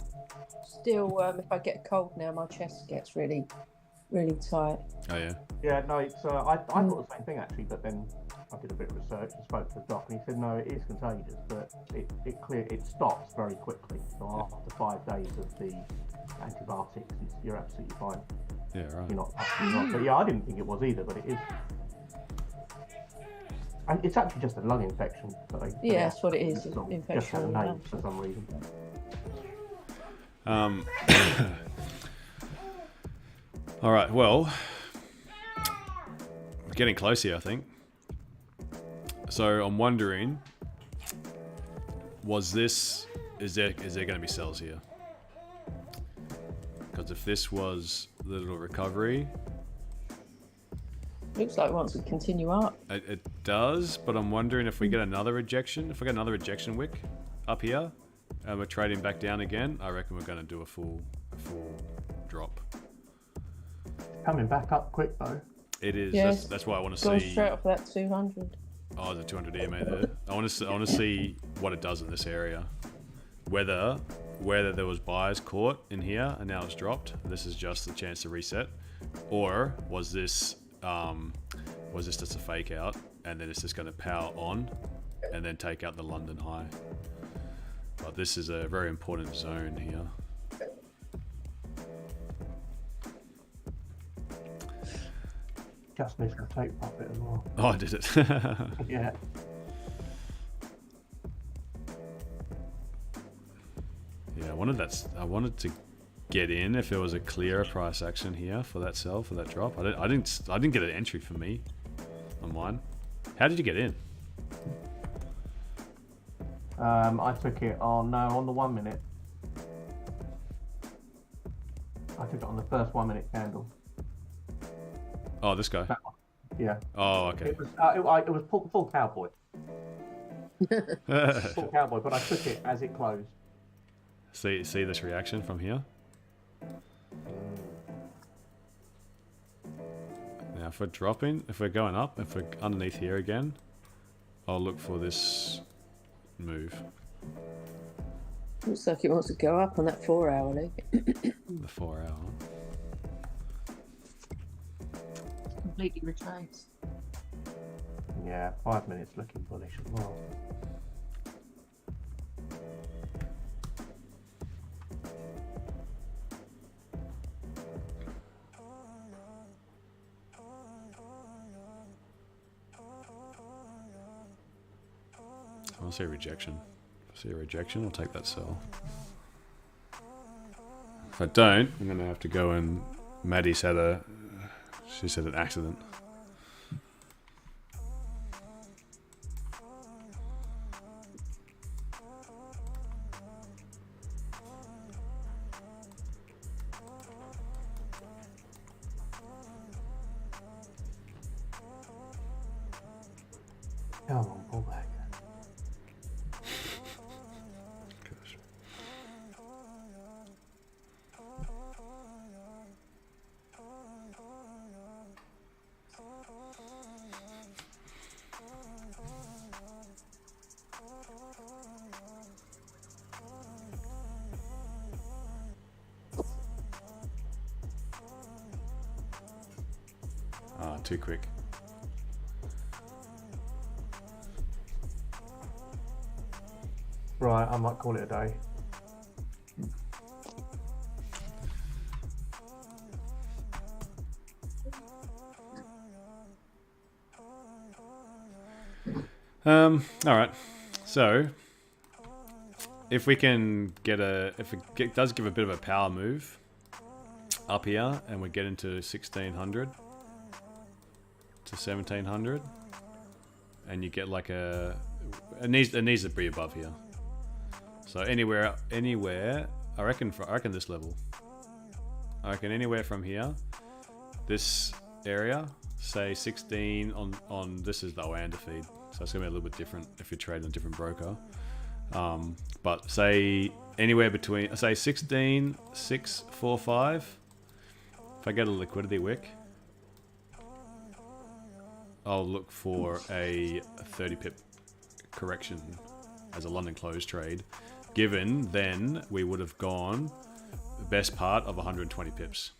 if I get a cold now, my chest gets really, really tight. Oh, yeah. Yeah, no, it's I thought the same thing actually, but then I did a bit of research and spoke to the doc, and he said no, it is contagious, but it stops very quickly. So after 5 days of the antibiotics, you're absolutely fine. Yeah, right. You're not. But yeah, I didn't think it was either, but it is. And it's actually just a lung infection. Yeah, that's what it is. Just had a Infection. in the name lungs. for some reason. All right. Well, we're getting close here, I think. So I'm wondering, is there going to be sells here? Because if this was the little recovery, Looks like it wants to continue up. it does. But I'm wondering if we get another rejection. If we get another rejection wick up here, and we're trading back down again, I reckon we're going to do a full drop. Coming back up quick though. It is. Yes. That's why I want to Going see. straight off that 200. Oh, the 200 EMA there. I want to see what it does in this area. Whether whether there was buyers caught in here and now it's dropped. This is just a chance to reset, or was this just a fake out and then it's just going to power on and then take out the London high. But this is a very important zone here. Just missed the take profit as well. Oh, did it? Yeah. Yeah, I wanted to get in if there was a clearer price action here for that sell, for that drop. I didn't get an entry for me on mine. How did you get in? I took it on the 1 minute. I took it on the first 1 minute candle. Oh, this guy. That one. Yeah. Oh, okay. It was full cowboy. Full cowboy, but I took it as it closed. See this reaction from here? Now if we're dropping, if we're going up, if we're underneath here again, I'll look for this move. Looks like it wants to go up on that 4 hourly. The 4 hour. Completely retrace. Yeah, 5 minutes looking bullish as well. I'll see a rejection. If I see a rejection, I'll take that sell. If I don't, I'm going to have to go and... Maddie said she said an accident. Come on, pull back. Gosh. Too quick. Right, I might call it a day. All right. So, if we can get does give a bit of a power move up here, and we get into 1600 to 1700, and you get like it needs to be above here. So anywhere, I reckon this level. I reckon anywhere from here, this area, say 16 on this is the Oanda feed, so it's gonna be a little bit different if you're trading a different broker. But say anywhere between, say 16, 6, 4, 5. If I get a liquidity wick, I'll look for a 30 pip correction as a London close trade. Given then we would have gone the best part of 120 pips.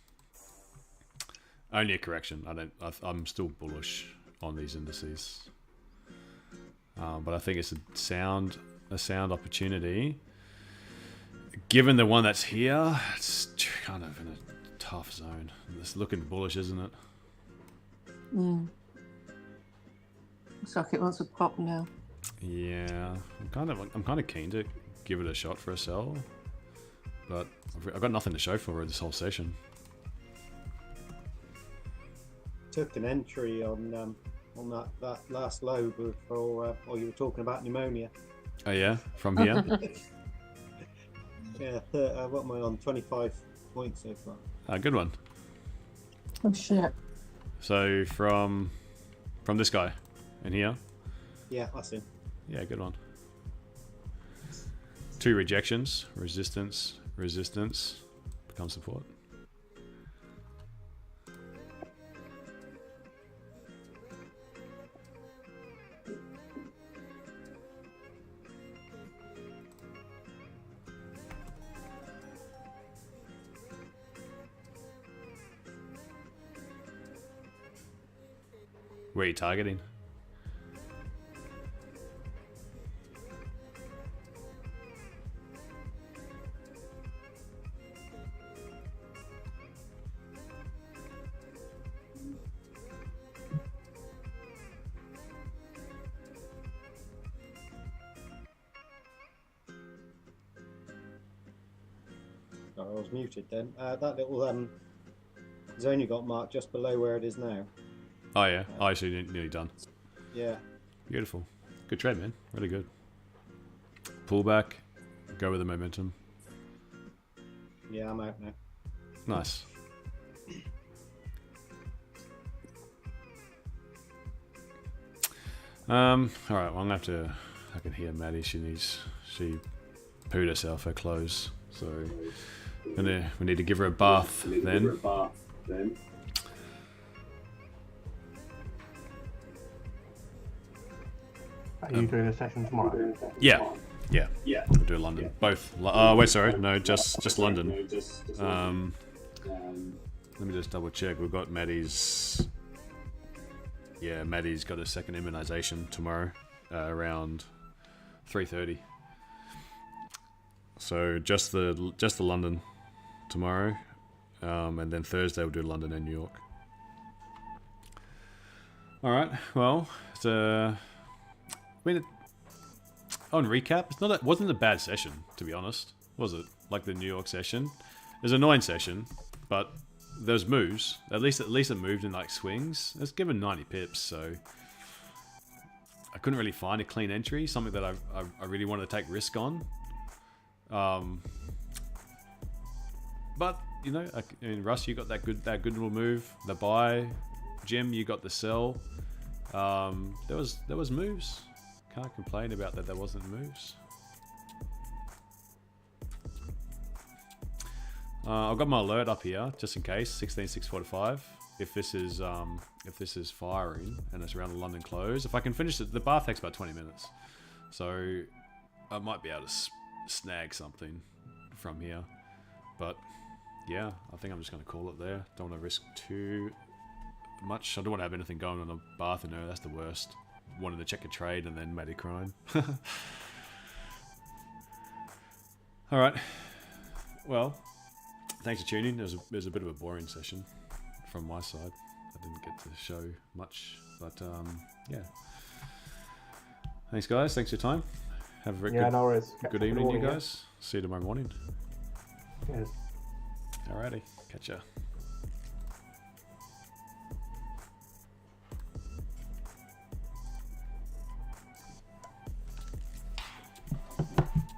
Only a correction. I'm still bullish on these indices, but I think it's a sound opportunity. Given the one that's here, it's kind of in a tough zone. It's looking bullish, isn't it? Looks like it wants to pop now. Yeah, I'm kind of keen to give it a shot for a sell, but I've got nothing to show for it this whole session. Took an entry on that last low before, or you were talking about pneumonia. Oh yeah, from here. Yeah, what am I on? 25 points so far. Good one. Oh shit. So from this guy in here. Yeah, that's him. Yeah, good one. 2 rejections, resistance, become support. Where are you targeting? Oh, I was muted then. That little zone you got marked just below where it is now. Oh yeah, oh, actually nearly done. Yeah. Beautiful. Good trade, man. Really good. Pull back. Go with the momentum. Yeah, I'm out now. Nice. All right. Well, I'm gonna have to. I can hear Maddie. She pooed herself her clothes. So we need to give her a bath then. Are you doing a session tomorrow? Yeah. We'll do London. Both. Wait, sorry. No, just London. Let me just double check. We've got Maddie's. Yeah, Maddie's got a second immunisation tomorrow around 3:30. So just the London tomorrow, and then Thursday we'll do London and New York. All right. Well, it's on recap, it wasn't a bad session, to be honest, was it? Like the New York session, it was an annoying session, but those moves, at least it moved in like swings. It's given 90 pips, so I couldn't really find a clean entry, something that I really wanted to take risk on. But you know, I mean, Russ, you got that good little move, the buy. Jim, you got the sell. There was moves. Can't complain about that. There wasn't moves. I've got my alert up here just in case. 16,645. If this is firing and it's around the London close, if I can finish it, the bar takes about 20 minutes, so I might be able to snag something from here. But yeah, I think I'm just going to call it there. Don't want to risk too much. I don't want to have anything going on a bath in there. That's the worst. Wanted to check a trade and then made a crime. All right. Well, thanks for tuning. It was a bit of a boring session from my side. I didn't get to show much, but yeah. Thanks, guys. Thanks for your time. Have a very No worries. good evening, you guys. See you tomorrow morning. Cheers. Alrighty. Catch ya.